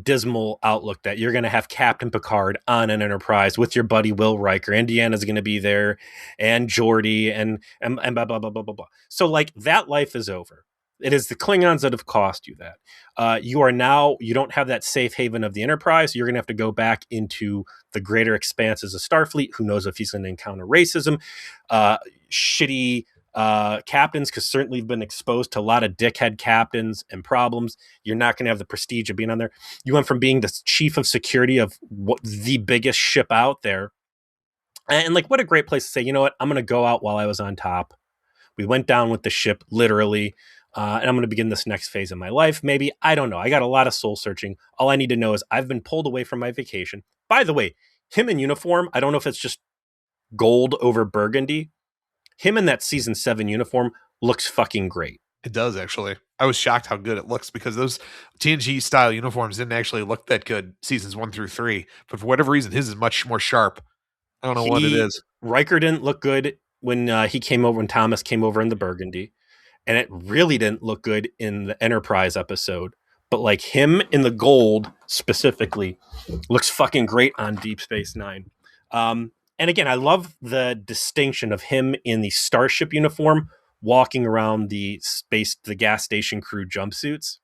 dismal outlook that you're going to have Captain Picard on an Enterprise with your buddy Will Riker. Indiana's going to be there and Geordi and blah, blah, blah, blah, blah, blah. So like that life is over. It is the Klingons that have cost you that. You don't have that safe haven of the Enterprise. You're going to have to go back into the greater expanses of Starfleet. Who knows if he's going to encounter racism, shitty captains, because certainly you've been exposed to a lot of dickhead captains and problems. You're not going to have the prestige of being on there. You went from being the chief of security of the biggest ship out there. And like, what a great place to say, you know what? I'm going to go out while I was on top. We went down with the ship, literally. And I'm going to begin this next phase of my life. Maybe, I don't know. I got a lot of soul searching. All I need to know is I've been pulled away from my vacation. By the way, him in uniform, I don't know if it's just gold over burgundy. Him in that season 7 uniform looks fucking great. It does, actually. I was shocked how good it looks because those TNG style uniforms didn't actually look that good seasons 1 through 3. But for whatever reason, his is much more sharp. I don't know what it is. Riker didn't look good when when Thomas came over in the burgundy. And it really didn't look good in the Enterprise episode. But like him in the gold specifically looks fucking great on Deep Space Nine. And again, I love the distinction of him in the starship uniform walking around the gas station crew jumpsuits.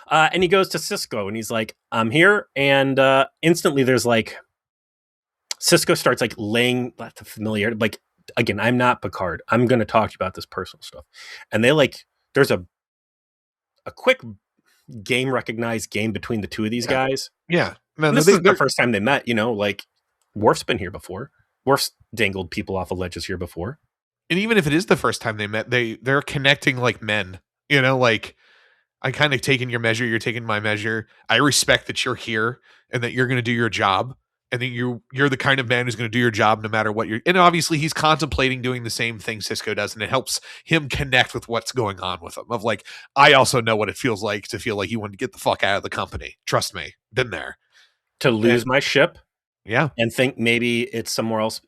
And he goes to Cisco and he's like, I'm here. And instantly there's like, Cisco starts like laying the familiar, like, again, I'm not Picard. I'm going to talk to you about this personal stuff. And they like, there's a quick game recognized game between the two of these guys. Yeah. No, this is the first time they met, you know, like Worf's been here before. Worf's dangled people off of ledges here before. And even if it is the first time they met, they're connecting like men, you know, like I kind of taking your measure. You're taking my measure. I respect that you're here and that you're going to do your job. and then you're the kind of man who's going to do your job no matter what you're. And obviously, he's contemplating doing the same thing Cisco does, and it helps him connect with what's going on with him. Of like, I also know what it feels like to feel like you want to get the fuck out of the company. Trust me, been there. To lose my ship, Yeah, and think maybe it's somewhere else.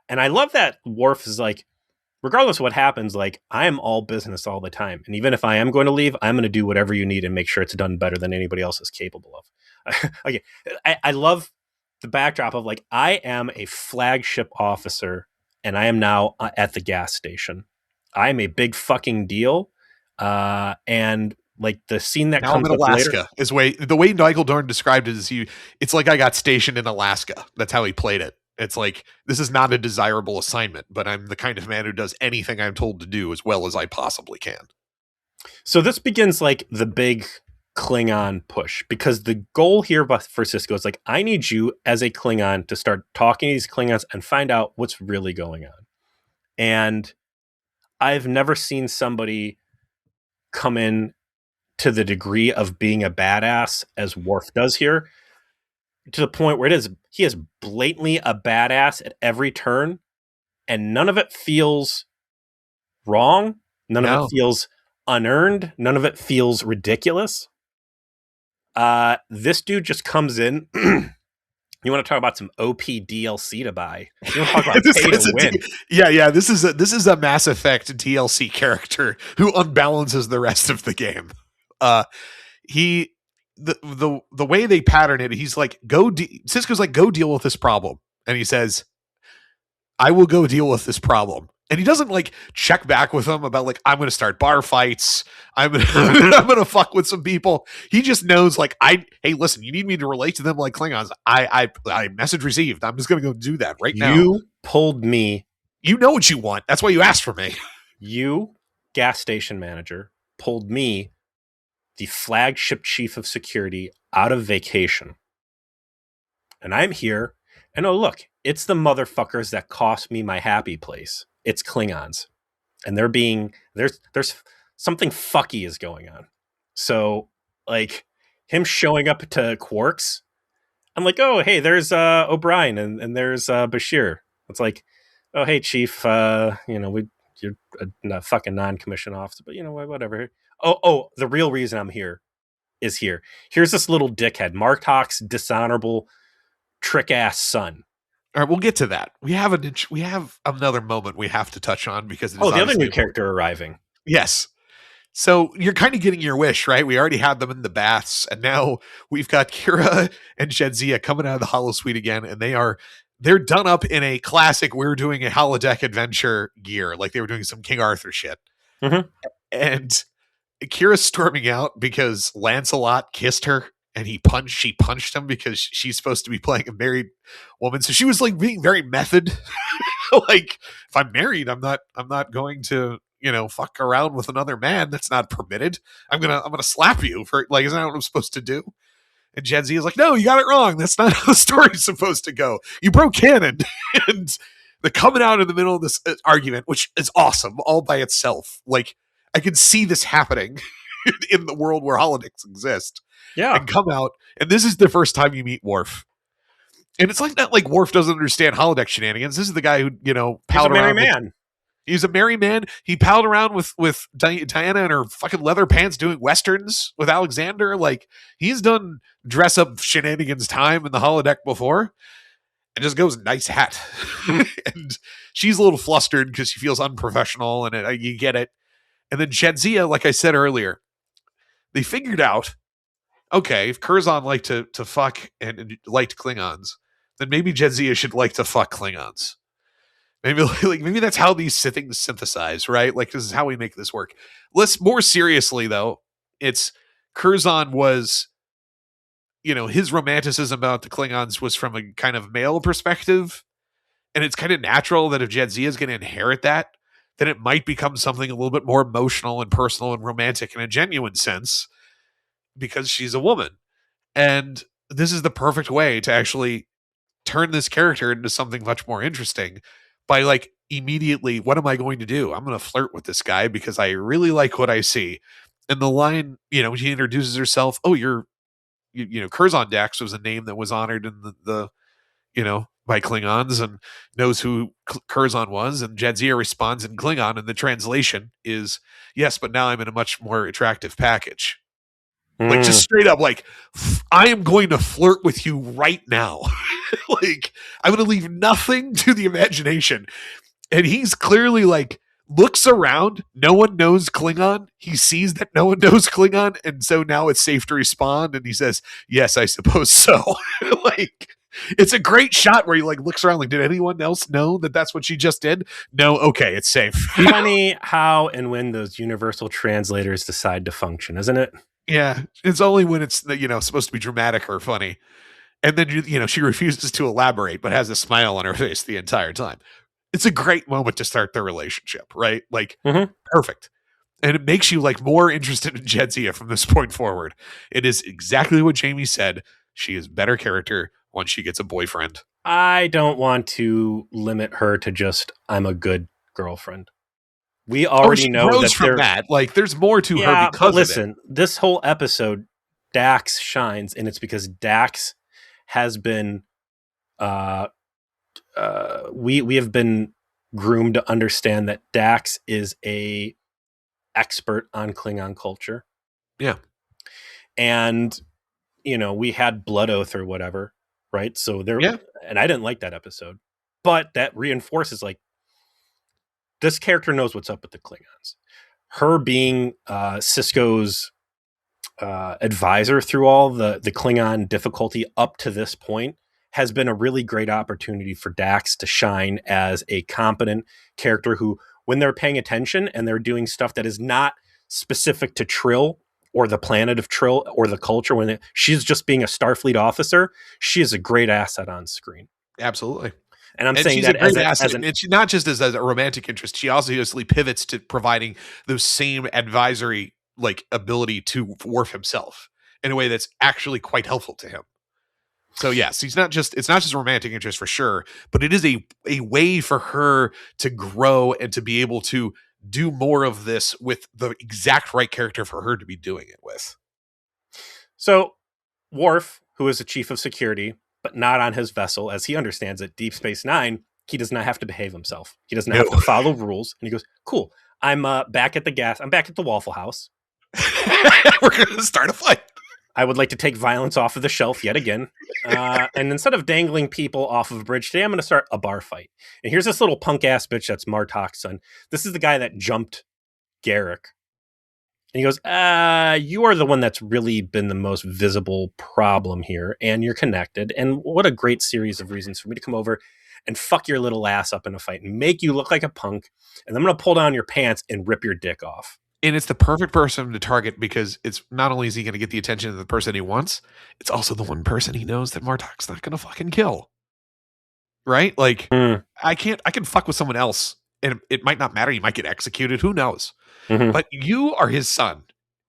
And I love that Worf is like, regardless of what happens, like, I am all business all the time. And even if I am going to leave, I'm going to do whatever you need and make sure it's done better than anybody else is capable of. Okay. I love the backdrop of like, I am a flagship officer and I am now at the gas station. I am a big fucking deal. And like the scene that now comes I'm in up later. Alaska. Is the way Michael Dorn described it is it's like I got stationed in Alaska. That's how he played it. It's like, this is not a desirable assignment, but I'm the kind of man who does anything I'm told to do as well as I possibly can. So this begins like the big Klingon push, because the goal here for Cisco is like, I need you as a Klingon to start talking to these Klingons and find out what's really going on. And I've never seen somebody come in to the degree of being a badass as Worf does here, to the point where he is blatantly a badass at every turn, and none of it feels wrong. None of it feels unearned. None of it feels ridiculous. This dude just comes in. You want to talk about some OP DLC to buy? You want to talk about pay to win? Yeah. This is a Mass Effect DLC character who unbalances the rest of the game. The way they pattern it, he's like, Cisco's like, go deal with this problem, and he says, I will go deal with this problem. And he doesn't like check back with them about like, I'm going to start bar fights. I'm going to fuck with some people. He just knows like, hey, listen, you need me to relate to them like Klingons. I message received. I'm just going to go do that right now. You pulled me. You know what you want. That's why you asked for me. You, gas station manager, pulled me, the flagship chief of security, out of vacation. And I'm here. And oh, look, it's the motherfuckers that cost me my happy place. It's Klingons. And there's something fucky is going on. So like him showing up to Quarks, I'm like, oh, hey, there's O'Brien and there's Bashir. It's like, oh, hey, chief, you're a fucking non-commissioned officer, but whatever. Oh, the real reason I'm here is here. Here's this little dickhead, Martok's dishonorable trick-ass son. All right, we'll get to that. We have another moment we have to touch on because the other new character arriving. Yes. So you're kind of getting your wish, right? We already had them in the baths, and now we've got Kira and Jadzia coming out of the holosuite again, and they're done up in a classic we're doing a holodeck adventure gear, like they were doing some King Arthur shit. Mm-hmm. And Kira's storming out because Lancelot kissed her. And she punched him because she's supposed to be playing a married woman. So she was like being very method. Like, if I'm married, I'm not going to, fuck around with another man. That's not permitted. I'm gonna slap you for like, isn't that what I'm supposed to do? And Jadzia is like, no, you got it wrong. That's not how the story's supposed to go. You broke canon. And the coming out in the middle of this argument, which is awesome all by itself. Like, I can see this happening in the world where holodecks exist. Yeah. And come out, and this is the first time you meet Worf. And it's like, not like Worf doesn't understand holodeck shenanigans. This is the guy who, he's a merry man. He's a merry man. He palled around with Diana in her fucking leather pants doing westerns with Alexander. Like, he's done dress up shenanigans time in the holodeck before. And just goes, nice hat. And she's a little flustered because she feels unprofessional, and you get it. And then Jadzia, like I said earlier, they figured out, okay, if Curzon liked to fuck and liked Klingons, then maybe Jadzia should like to fuck Klingons. Maybe that's how these things synthesize, right? Like, this is how we make this work. More seriously, though, it's Curzon was, his romanticism about the Klingons was from a kind of male perspective, and it's kind of natural that if Jadzia is going to inherit that, then it might become something a little bit more emotional and personal and romantic in a genuine sense, because she's a woman. And this is the perfect way to actually turn this character into something much more interesting by like immediately, what am I going to do? I'm going to flirt with this guy because I really like what I see. And the line, she introduces herself. Oh, Curzon Dax was a name that was honored in the by Klingons and knows who Curzon was. And Jadzia responds in Klingon, and the translation is, yes, but now I'm in a much more attractive package. Like, just straight up, like, I am going to flirt with you right now. Like, I'm going to leave nothing to the imagination. And he's clearly like, looks around. No one knows Klingon. He sees that no one knows Klingon. And so now it's safe to respond. And he says, yes, I suppose so. Like, it's a great shot where he like looks around like, did anyone else know that that's what she just did? No. Okay. It's safe. Funny how and when those universal translators decide to function, isn't it? Yeah. It's only when it's, supposed to be dramatic or funny. And then, she refuses to elaborate, but has a smile on her face the entire time. It's a great moment to start their relationship, right? Like, perfect. And it makes you like more interested in Jadzia from this point forward. It is exactly what Jamie said. She is better character once she gets a boyfriend. I don't want to limit her to just, I'm a good girlfriend. We already know that from that. Like, there's more to her because listen, of it. This whole episode, Dax shines, and it's because Dax has been we have been groomed to understand that Dax is a expert on Klingon culture. Yeah. And we had Blood Oath or whatever, right? So and I didn't like that episode. But that reinforces like this character knows what's up with the Klingons. Her being Sisko's advisor through all the Klingon difficulty up to this point has been a really great opportunity for Dax to shine as a competent character who, when they're paying attention and they're doing stuff that is not specific to Trill or the planet of Trill or the culture, she's just being a Starfleet officer, she is a great asset on screen. Absolutely. And I'm saying that it's not just as a romantic interest. She obviously pivots to providing those same advisory like ability to Worf himself in a way that's actually quite helpful to him. So yes, it's not just a romantic interest for sure, but it is a way for her to grow and to be able to do more of this with the exact right character for her to be doing it with. So Worf, who is the chief of security, but not on his vessel, as he understands it, Deep Space Nine, he does not have to behave himself. He doesn't have to follow rules. And he goes, cool, I'm back at the Waffle House. We're going to start a fight. I would like to take violence off of the shelf yet again. And instead of dangling people off of a bridge today, I'm going to start a bar fight. And here's this little punk ass bitch that's Martok's son. This is the guy that jumped Garrick. And he goes, you are the one that's really been the most visible problem here. And you're connected. And what a great series of reasons for me to come over and fuck your little ass up in a fight and make you look like a punk. And I'm going to pull down your pants and rip your dick off. And it's the perfect person to target because it's not only is he going to get the attention of the person he wants, it's also the one person he knows that Martok's not going to fucking kill. Right? Like, I can fuck with someone else and it might not matter. You might get executed. Who knows? Mm-hmm. But you are his son.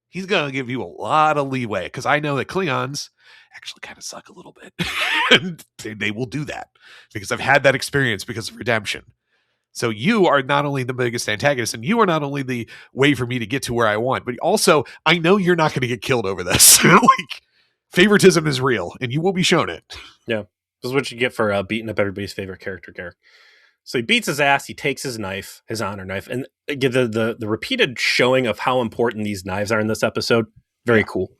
He's going to give you a lot of leeway because I know that Klingons actually kind of suck a little bit. And they will do that because I've had that experience because of Redemption. So you are not only the biggest antagonist, and you are not only the way for me to get to where I want, but also I know you're not going to get killed over this. Like, favoritism is real, and you will be shown it. Yeah, this is what you get for beating up everybody's favorite character, Garrick. So he beats his ass. He takes his knife, his honor knife, and the repeated showing of how important these knives are in this episode. Very cool.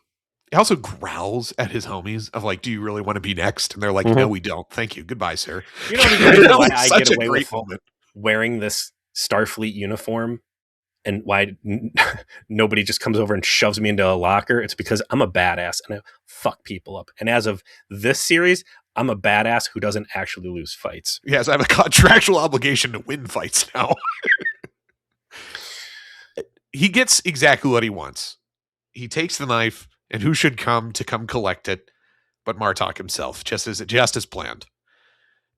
He also growls at his homies of like, "Do you really want to be next?" And they're like, "No, we don't. Thank you. Goodbye, sir." You know why I get away with wearing this Starfleet uniform and why nobody just comes over and shoves me into a locker? It's because I'm a badass and I fuck people up. And as of this series, I'm a badass who doesn't actually lose fights. Yes, I have a contractual obligation to win fights now. He gets exactly what he wants. He takes the knife, and who should come collect it but Martok himself, just as planned.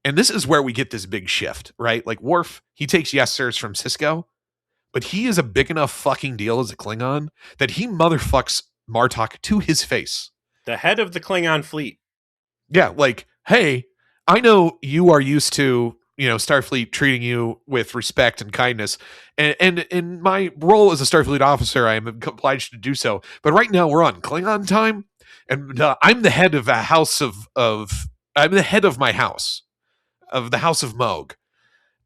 And this is where we get this big shift, right? Like Worf, he takes yes sirs from Sisko, but he is a big enough fucking deal as a Klingon that he motherfucks Martok to his face. The head of the Klingon fleet. Yeah, like, hey, I know you are used to, Starfleet treating you with respect and kindness. And in my role as a Starfleet officer, I am obliged to do so. But right now we're on Klingon time, and I'm the head of a house of I'm the head of my house, of the House of Moog,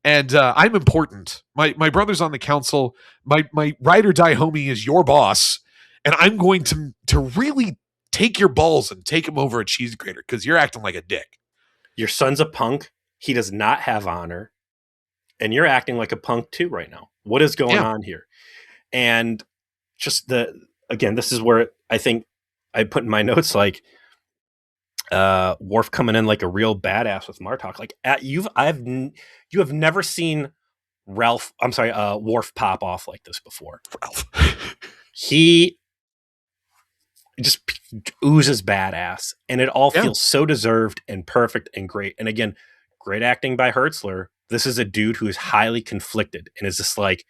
and I'm important. My brother's on the council. My ride or die homie is your boss, and I'm going to really take your balls and take him over a cheese grater because you're acting like a dick. Your son's a punk. He does not have honor, and you're acting like a punk too right now. What is going on here? And just again, this is where I think I put in my notes like Worf coming in like a real badass with Martok. Like you have never seen Worf pop off like this before. Ralph. He just oozes badass, and it all feels so deserved and perfect and great. And again, great acting by Hertzler. This is a dude who is highly conflicted and is just like,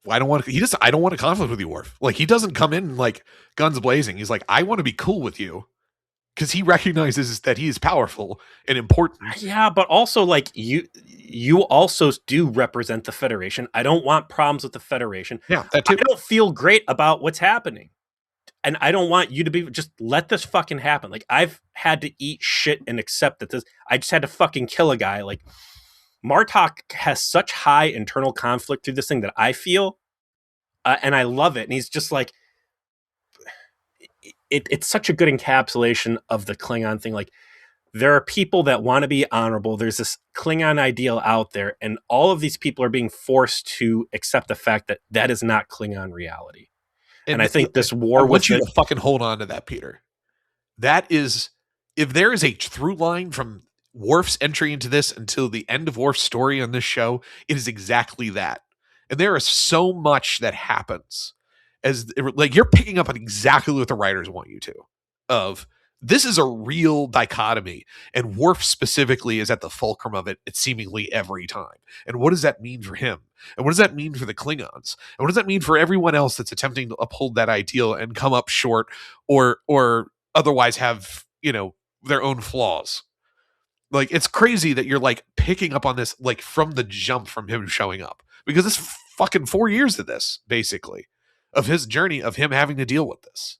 I don't want a conflict with you, Worf. Like, he doesn't come in like guns blazing. He's like, I want to be cool with you, because he recognizes that he is powerful and important. Yeah, but also like you also do represent the Federation. I don't want problems with the Federation. Yeah, that too. I don't feel great about what's happening. And I don't want you to be, just let this fucking happen. Like, I've had to eat shit and accept that I just had to fucking kill a guy. Like, Martok has such high internal conflict through this thing that I feel, and I love it. And he's just like, it's such a good encapsulation of the Klingon thing. Like, there are people that want to be honorable. There's this Klingon ideal out there, and all of these people are being forced to accept the fact that that is not Klingon reality. And I think this war I want you to fucking hold on to that, Peter. That is, if there is a through line from Worf's entry into this until the end of Worf's story on this show, it is exactly that. And there is so much that happens like, you're picking up on exactly what the writers want you to. Of, this is a real dichotomy, and Worf specifically is at the fulcrum of it at seemingly every time. And what does that mean for him? And what does that mean for the Klingons? And what does that mean for everyone else that's attempting to uphold that ideal and come up short, or otherwise have, their own flaws? Like, it's crazy that you're like picking up on this like from the jump from him showing up, because it's fucking 4 years of this, basically, of his journey of him having to deal with this.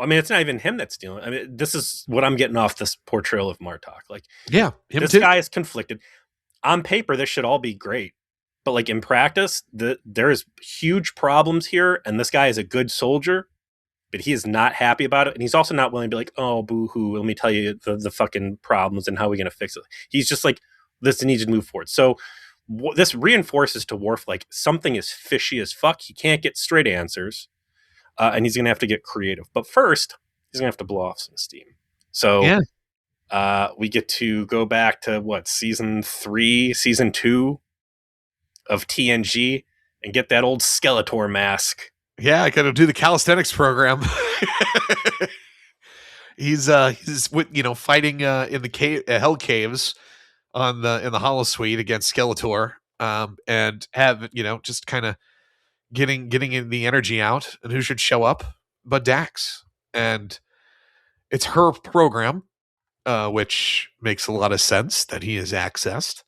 I mean, it's not even him that's dealing. I mean, this is what I'm getting off this portrayal of Martok. Like, yeah, this guy is conflicted. On paper, this should all be great, but like in practice, there's huge problems here. And this guy is a good soldier, but he is not happy about it, and he's also not willing to be like, "Oh, boo-hoo, let me tell you the fucking problems and how we're gonna fix it." He's just like, "This needs to move forward." So this reinforces to Worf like something is fishy as fuck. He can't get straight answers. And he's going to have to get creative. But first, he's going to have to blow off some steam. So we get to go back to, season 2 of TNG and get that old Skeletor mask. Yeah, I got to do the calisthenics program. he's fighting in the cave, hell caves in the holosuite against Skeletor, and have, just kind of getting the energy out. And who should show up but Dax? And it's her program, which makes a lot of sense that he has accessed,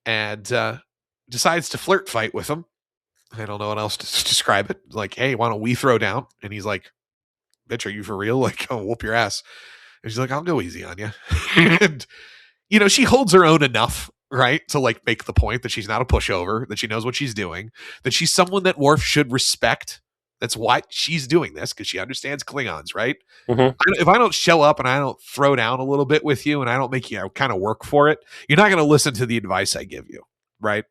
and decides to flirt fight with him. I don't know what else to describe it. Like, hey, why don't we throw down? And he's like, bitch, are you for real? Like, I'll whoop your ass. And she's like, I'll go easy on you. And she holds her own enough, right, to like make the point that she's not a pushover, that she knows what she's doing, that she's someone that Worf should respect. That's why she's doing this, because she understands Klingons, right? Mm-hmm. If I don't show up and I don't throw down a little bit with you and I don't make you kind of work for it, you're not going to listen to the advice I give you, right?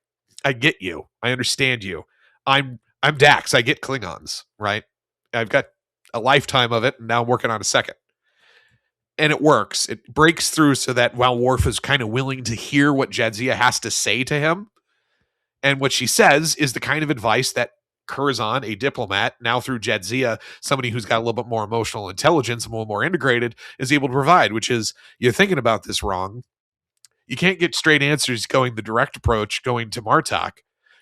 I get you. I understand you. I'm Dax. I get Klingons, right? I've got a lifetime of it, and now I'm working on a second. And it works. It breaks through so that while Worf is kind of willing to hear what Jadzia has to say to him, and what she says is the kind of advice that Curzon, a diplomat, now through Jadzia, somebody who's got a little bit more emotional intelligence and a little more integrated, is able to provide, which is, you're thinking about this wrong. You can't get straight answers going the direct approach, going to Martok.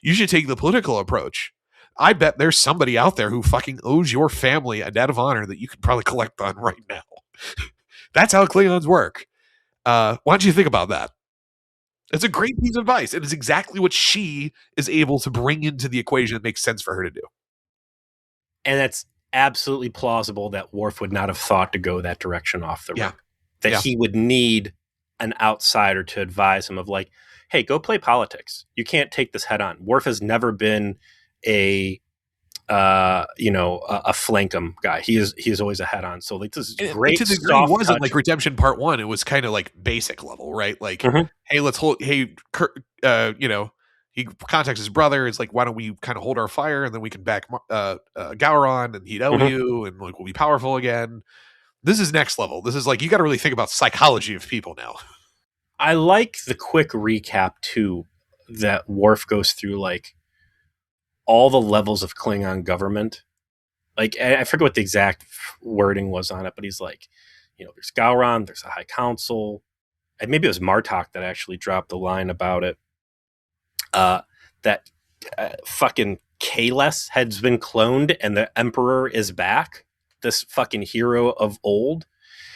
You should take the political approach. I bet there's somebody out there who fucking owes your family a debt of honor that you could probably collect on right now. That's how Klingons work. Why don't you think about that? It's a great piece of advice. It is exactly what she is able to bring into the equation that makes sense for her to do. And that's absolutely plausible that Worf would not have thought to go that direction off the rip. That he would need an outsider to advise him of like, hey, go play politics. You can't take this head on. Worf has never been a a flankum guy. He is always a head on. So like this is great. To the degree it wasn't like Redemption Part 1, it was kind of like basic level, right? Like, hey, let's hold. Hey, he contacts his brother. It's like, why don't we kind of hold our fire, and then we can back Gowron, and he'd owe you, and like we'll be powerful again. This is next level. This is like you got to really think about psychology of people now. I like the quick recap too that Worf goes through, like all the levels of Klingon government. Like I forget what the exact wording was on it, but he's like, there's Gowron, there's a High Council, and maybe it was Martok that actually dropped the line about it. That fucking Kahless has been cloned and the Emperor is back. This fucking hero of old.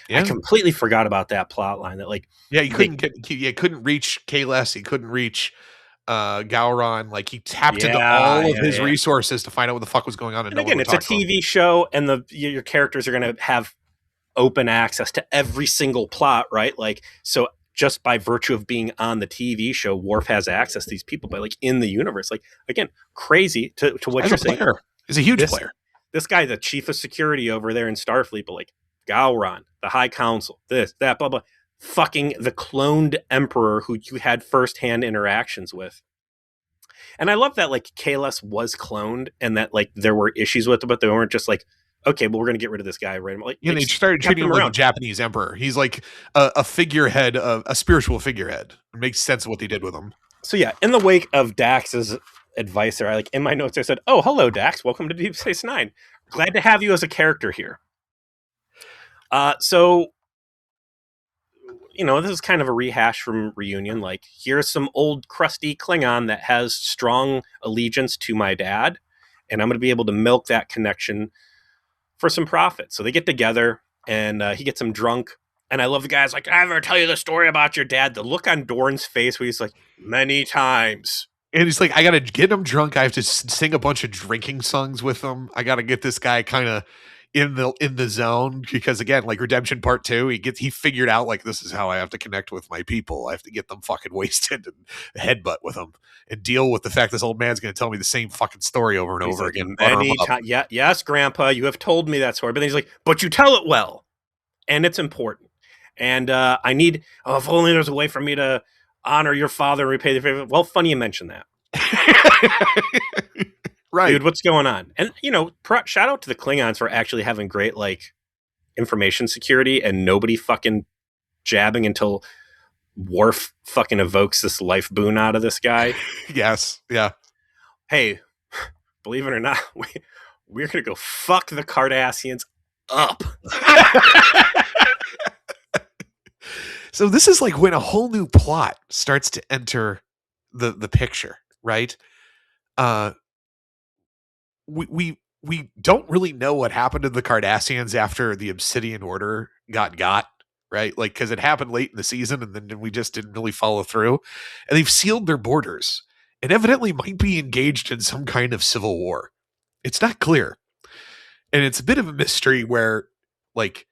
Yeah. I completely forgot about that plot line. That like, he couldn't reach Kahless. He couldn't reach Gowron. Like he tapped into all of his resources to find out what the fuck was going on. And again, it's a TV show, and your characters are going to have open access to every single plot, right? Like, so just by virtue of being on the TV show, Worf has access to these people, but like in the universe, like again, crazy to what you're saying. He's a huge player. This guy, the chief of security over there in Starfleet, but like Gowron, the High Council, this, that, blah, blah, fucking the cloned Emperor who you had firsthand interactions with. And I love that like Kahless was cloned and that like there were issues with it, but they weren't just like, okay, well, we're going to get rid of this guy, right? Like, they started treating him like a Japanese emperor. He's like a figurehead, a spiritual figurehead. It makes sense of what they did with him. So yeah, in the wake of Dax's advice there, in my notes I said, oh, hello, Dax. Welcome to Deep Space Nine. Glad to have you as a character here. So, this is kind of a rehash from Reunion. Like, here's some old crusty Klingon that has strong allegiance to my dad, and I'm going to be able to milk that connection for some profit. So they get together, and he gets him drunk. And I love the guy's like, I ever tell you the story about your dad? The look on Dorn's face where he's like, many times. And he's like, I got to get him drunk. I have to sing a bunch of drinking songs with him. I got to get this guy kind of in the zone, because again, like Redemption Part 2, he figured out like, this is how I have to connect with my people. I have to get them fucking wasted and headbutt with them and deal with the fact this old man's going to tell me the same fucking story over and over again. Yes, Grandpa, you have told me that story. But then he's like, but you tell it well, and it's important. And I need, if only there's a way for me to honor your father and repay the favor. Well, funny you mention that. Right. Dude, what's going on? And, shout out to the Klingons for actually having great, like, information security and nobody fucking jabbing until Worf fucking evokes this life boon out of this guy. Yes. Yeah. Hey, believe it or not, we're going to go fuck the Cardassians up. So this is like when a whole new plot starts to enter the picture, right? We don't really know what happened to the Cardassians after the Obsidian Order got, right? Like, because it happened late in the season, and then we just didn't really follow through. And they've sealed their borders, and evidently might be engaged in some kind of civil war. It's not clear, and it's a bit of a mystery where, like,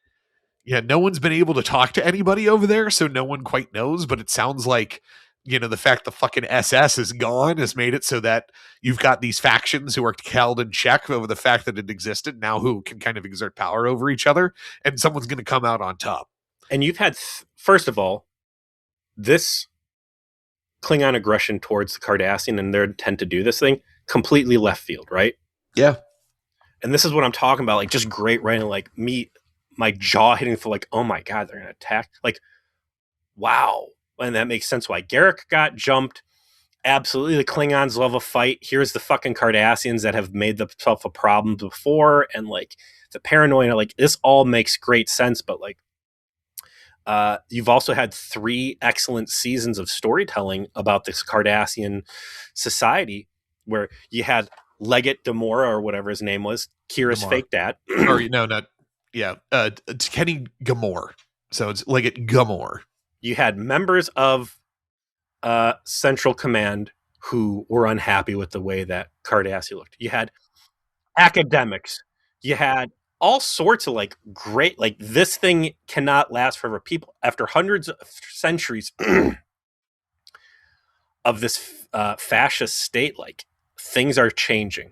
no one's been able to talk to anybody over there, so no one quite knows. But it sounds like, the fact the fucking SS is gone has made it so that you've got these factions who are held in check over the fact that it existed now, who can kind of exert power over each other, and someone's going to come out on top. And you've had, first of all, this Klingon aggression towards the Cardassian and their intent to do this thing, completely left field, right? Yeah. And this is what I'm talking about, like, just great writing, like, my jaw hitting for like, oh my God, they're going to attack. Like, wow. And that makes sense why Garrick got jumped. Absolutely. The Klingons love a fight. Here's the fucking Cardassians that have made themselves a problem before. And like the paranoia, like this all makes great sense. But like, you've also had 3 excellent seasons of storytelling about this Cardassian society where you had Leggett Gamora or whatever his name was, Kira's fake dad. Or no, not. Yeah, it's Kenny Gamore. So it's Leggett Gamore. You had members of Central Command who were unhappy with the way that Cardassia looked. You had academics. You had all sorts of like great, like this thing cannot last forever. People, after hundreds of centuries of this fascist state, like things are changing.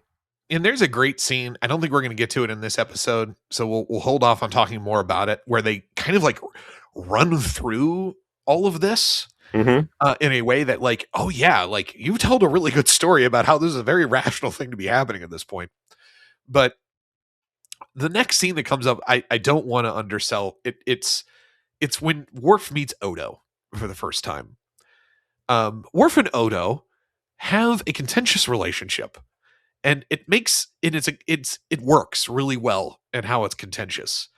And there's a great scene. I don't think we're going to get to it in this episode, so we'll hold off on talking more about it. Where they kind of like run through all of this Mm-hmm. in a way that, like, oh yeah, like you told a really good story about how this is a very rational thing to be happening at this point. But the next scene that comes up, I don't want to undersell it. It's when Worf meets Odo for the first time. Worf and Odo have a contentious relationship, and it works really well and how it's contentious.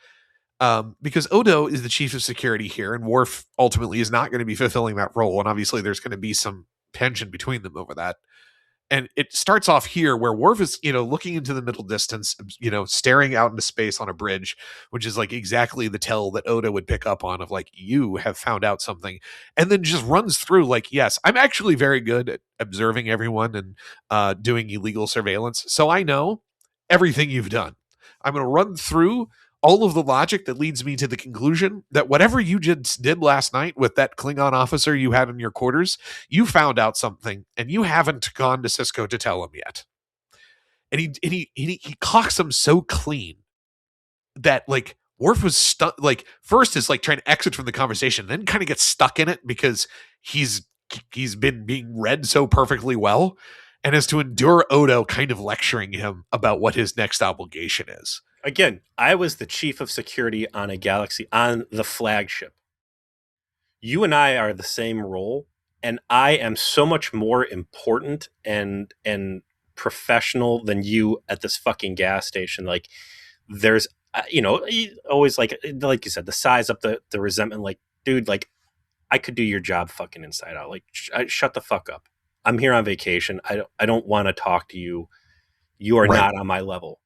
Because Odo is the chief of security here, and Worf ultimately is not going to be fulfilling that role, and obviously there's going to be some tension between them over that. And it starts off here where Worf is, looking into the middle distance, staring out into space on a bridge, which is like exactly the tell that Odo would pick up on of like, you have found out something. And then just runs through like, yes, I'm actually very good at observing everyone and doing illegal surveillance. So I know everything you've done. I'm going to run through all of the logic that leads me to the conclusion that whatever you just did last night with that Klingon officer you had in your quarters, you found out something and you haven't gone to Cisco to tell him yet. And he cocks him so clean that like Worf was stuck. Like first is like trying to exit from the conversation, then kind of gets stuck in it because he's been being read so perfectly well, and has to endure Odo kind of lecturing him about what his next obligation is. Again, I was the chief of security on a galaxy, on the flagship. You and I are the same role, and I am so much more important and professional than you at this fucking gas station. Like, there's, always like you said, the size up, the resentment. Like, dude, like, I could do your job fucking inside out. Like, shut the fuck up. I'm here on vacation. I don't want to talk to you. You are not on my level.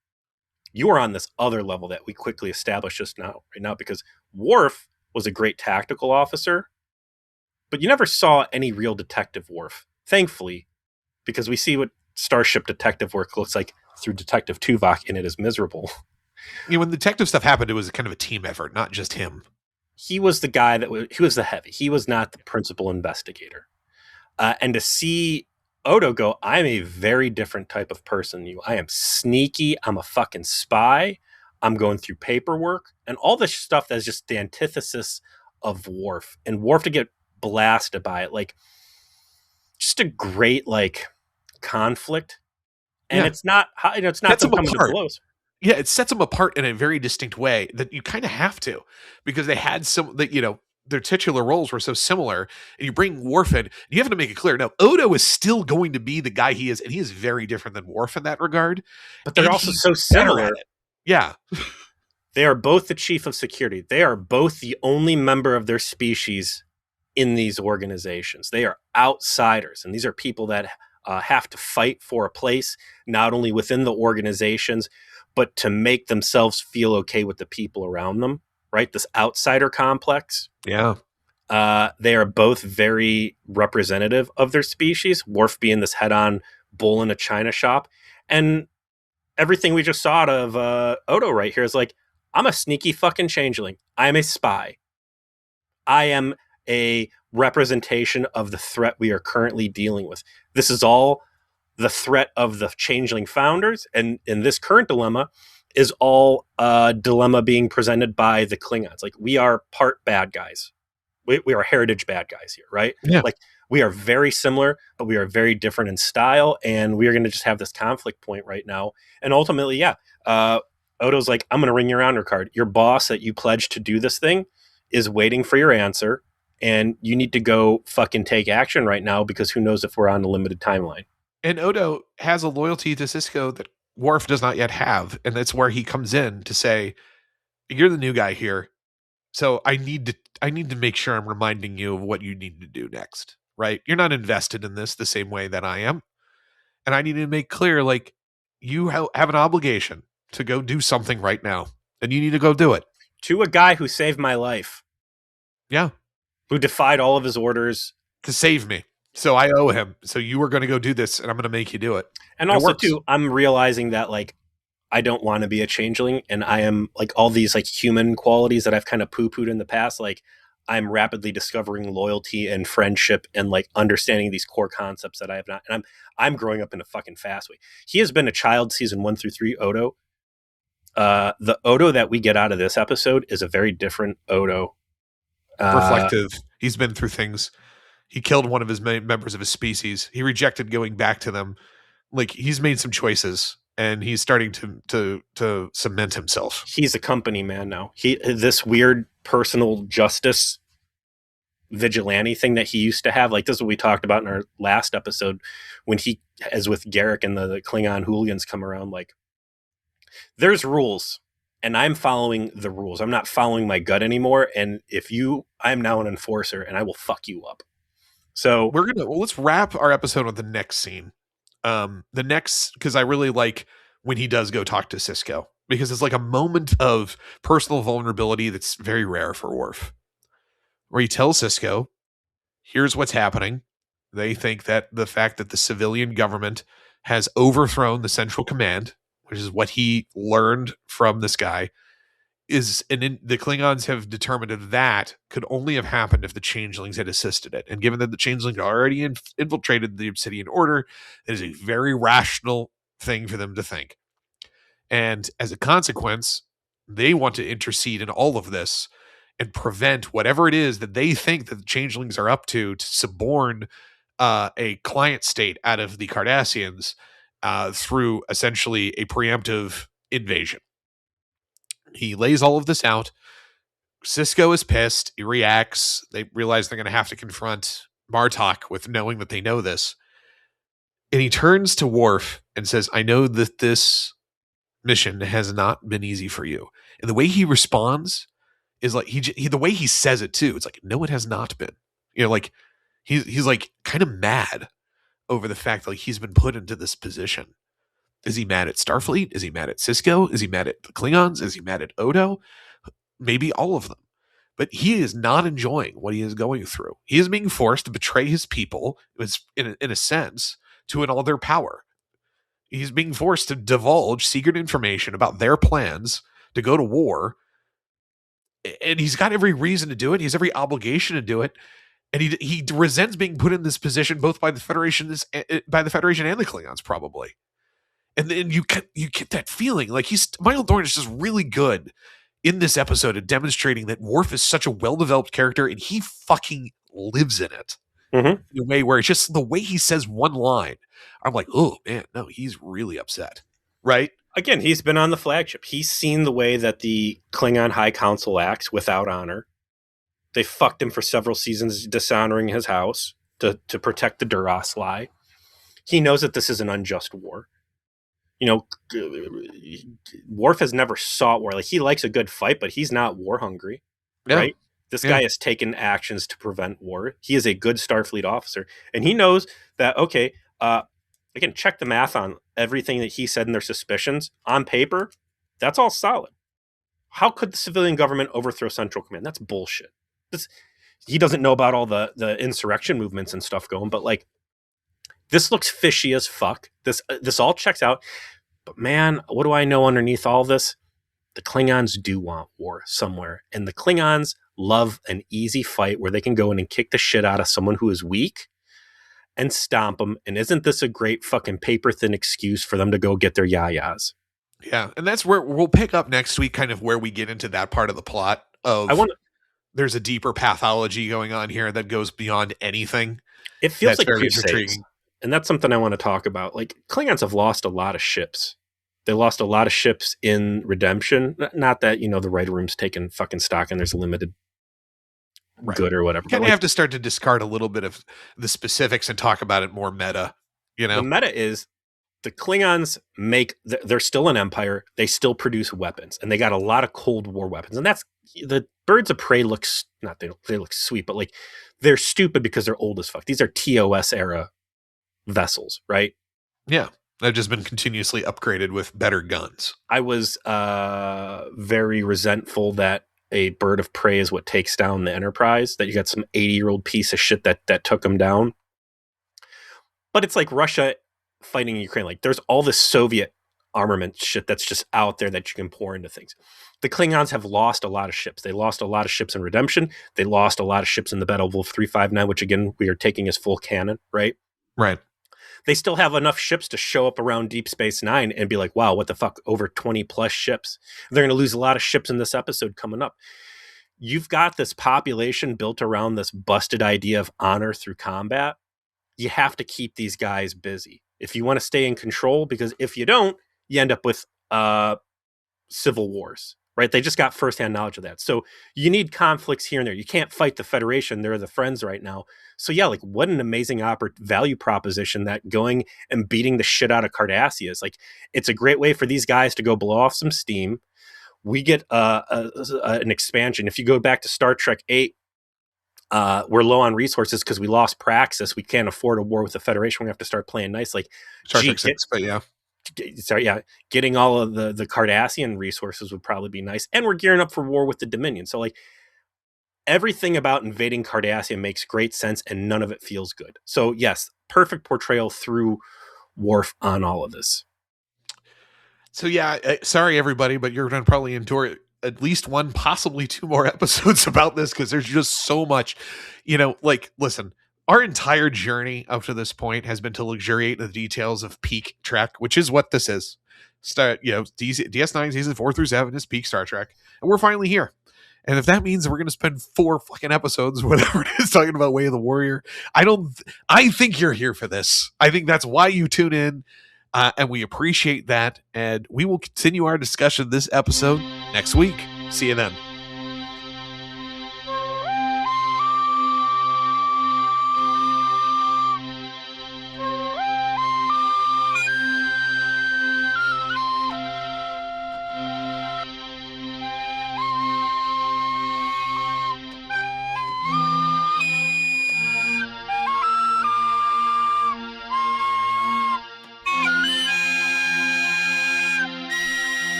You are on this other level that we quickly established just now, right now, because Worf was a great tactical officer, but you never saw any real detective Worf, thankfully, because we see what Starship detective work looks like through Detective Tuvok, and it is miserable. When the detective stuff happened, it was kind of a team effort, not just him. He was the guy he was the heavy. He was not the principal investigator. And to see Odo go, I'm a very different type of person than you. I am sneaky. I'm a fucking spy. I'm going through paperwork and all this stuff that's just the antithesis of Worf. And Worf to get blasted by it, like just a great like conflict. And it's not, it's not them coming to blows. Yeah, it sets them apart in a very distinct way that you kind of have to, because they had some that their titular roles were so similar, and you bring Worf in, you have to make it clear. Now, Odo is still going to be the guy he is, and he is very different than Worf in that regard. But they're also so similar. Yeah. They are both the chief of security. They are both the only member of their species in these organizations. They are outsiders, and these are people that have to fight for a place, not only within the organizations, but to make themselves feel okay with the people around them. Right? This outsider complex. Yeah. They are both very representative of their species. Worf being this head-on bull in a china shop. And everything we just saw out of Odo right here is like, I'm a sneaky fucking changeling. I'm a spy. I am a representation of the threat we are currently dealing with. This is all the threat of the changeling founders. And in this current dilemma, is all a dilemma being presented by the Klingons. Like, we are part bad guys. We are heritage bad guys here, right? Yeah. Like, we are very similar, but we are very different in style, and we are going to just have this conflict point right now. And ultimately, Odo's like, I'm going to ring your honor card. Your boss that you pledged to do this thing is waiting for your answer, and you need to go fucking take action right now, because who knows if we're on a limited timeline. And Odo has a loyalty to Cisco that Worf does not yet have, and that's where he comes in to say, you're the new guy here, so I need to make sure I'm reminding you of what you need to do next, right? You're not invested in this the same way that I am, and I need to make clear, like, you have an obligation to go do something right now, and you need to go do it. To a guy who saved my life. Yeah. Who defied all of his orders. To save me. So I owe him. So you were going to go do this, and I'm going to make you do it. And also, too, I'm realizing that, like, I don't want to be a changeling, and I am like all these like human qualities that I've kind of poo-pooed in the past. Like I'm rapidly discovering loyalty and friendship and like understanding these core concepts that I have not. And I'm growing up in a fucking fast way. He has been a child season 1 through 3 Odo. The Odo that we get out of this episode is a very different Odo. Reflective. He's been through things. He killed one of his members of his species. He rejected going back to them. Like he's made some choices, and he's starting to cement himself. He's a company man now. This weird personal justice vigilante thing that he used to have. Like this is what we talked about in our last episode when he, as with Garrick and the Klingon hooligans come around. Like there's rules, and I'm following the rules. I'm not following my gut anymore. And I'm now an enforcer, and I will fuck you up. So let's wrap our episode with the next scene. Because I really like when he does go talk to Cisco, because it's like a moment of personal vulnerability that's very rare for Worf, where he tells Cisco, here's what's happening. They think that the fact that the civilian government has overthrown the Central Command, which is what he learned from this guy, the Klingons have determined that could only have happened if the changelings had assisted it. And given that the changelings already infiltrated the Obsidian Order, it is a very rational thing for them to think. And as a consequence, they want to intercede in all of this and prevent whatever it is that they think that the changelings are up to suborn a client state out of the Cardassians through essentially a preemptive invasion. He lays all of this out. Cisco is pissed. He reacts. They realize they're going to have to confront Martok with knowing that they know this. And he turns to Worf and says, I know that this mission has not been easy for you. And the way he responds is like, the way he says it too, it's like, no, it has not been. You know, like he's like kind of mad over the fact that like he's been put into this position. Is he mad at Starfleet? Is he mad at Cisco? Is he mad at the Klingons? Is he mad at Odo? Maybe all of them. But he is not enjoying what he is going through. He is being forced to betray his people, in a sense, to an all their power. He's being forced to divulge secret information about their plans to go to war. And he's got every reason to do it. He has every obligation to do it. And he resents being put in this position both by the Federation and the Klingons, probably. And then you get that feeling like Michael Dorn is just really good in this episode at demonstrating that Worf is such a well-developed character and he fucking lives in it. Mm-hmm. In a way where it's just the way he says one line. I'm like, oh man, no, he's really upset. Right? Again, he's been on the flagship. He's seen the way that the Klingon High Council acts without honor. They fucked him for several seasons, dishonoring his house to protect the Duras lie. He knows that this is an unjust war. You know, Worf has never sought war. Like he likes a good fight, but he's not war hungry, right? This guy has taken actions to prevent war. He is a good Starfleet officer, and he knows that. Okay, again, check the math on everything that he said and their suspicions on paper. That's all solid. How could the civilian government overthrow Central Command? That's bullshit. He doesn't know about all the insurrection movements and stuff going, but like. This looks fishy as fuck. This all checks out. But man, what do I know underneath all this? The Klingons do want war somewhere. And the Klingons love an easy fight where they can go in and kick the shit out of someone who is weak and stomp them. And isn't this a great fucking paper-thin excuse for them to go get their yayas? Yeah, and that's where we'll pick up next week, kind of where we get into that part of the plot of there's a deeper pathology going on here that goes beyond anything. It feels like Crusades. And that's something I want to talk about. Like, Klingons have lost a lot of ships. They lost a lot of ships in Redemption. Not that, the writer room's taking fucking stock and there's a limited good or whatever. You kind of have to start to discard a little bit of the specifics and talk about it more meta, The meta is the Klingons they're still an empire. They still produce weapons. And they got a lot of Cold War weapons. And that's, the Birds of Prey they look sweet, but like, they're stupid because they're old as fuck. These are TOS era vessels, right? Yeah, they've just been continuously upgraded with better guns. I was very resentful that a bird of prey is what takes down the Enterprise, that you got some 80-year-old piece of shit that took them down. But it's like Russia fighting Ukraine. Like, there's all this Soviet armament shit that's just out there that you can pour into things. The Klingons have lost a lot of ships. They lost a lot of ships in Redemption. They lost a lot of ships in the Battle of Wolf 359, which again, we are taking as full canon, right? Right. They still have enough ships to show up around Deep Space Nine and be like, wow, what the fuck, over 20 plus ships. They're going to lose a lot of ships in this episode coming up. You've got this population built around this busted idea of honor through combat. You have to keep these guys busy if you want to stay in control, because if you don't, you end up with civil wars, right? They just got firsthand knowledge of that. So you need conflicts here and there. You can't fight the Federation. They're the friends right now. So yeah, like what an amazing value proposition that going and beating the shit out of Cardassia is. Like, it's a great way for these guys to go blow off some steam. We get an expansion. If you go back to Star Trek 8, we're low on resources because we lost Praxis. We can't afford a war with the Federation. We have to start playing nice. Like Star Trek 6, but yeah. Sorry, yeah. Getting all of the Cardassian resources would probably be nice. And we're gearing up for war with the Dominion. So like everything about invading Cardassia makes great sense and none of it feels good. So yes, perfect portrayal through Worf on all of this. So yeah, sorry everybody, but you're going to probably endure at least one, possibly two more episodes about this because there's just so much, like, listen, our entire journey up to this point has been to luxuriate in the details of peak Trek, which is what this is. DS9 season 4 through 7 is peak Star Trek, and we're finally here. And if that means we're going to spend 4 fucking episodes, whatever it is, talking about Way of the Warrior, I think you're here for this. I think that's why you tune in. And we appreciate that. And we will continue our discussion this episode next week. See you then.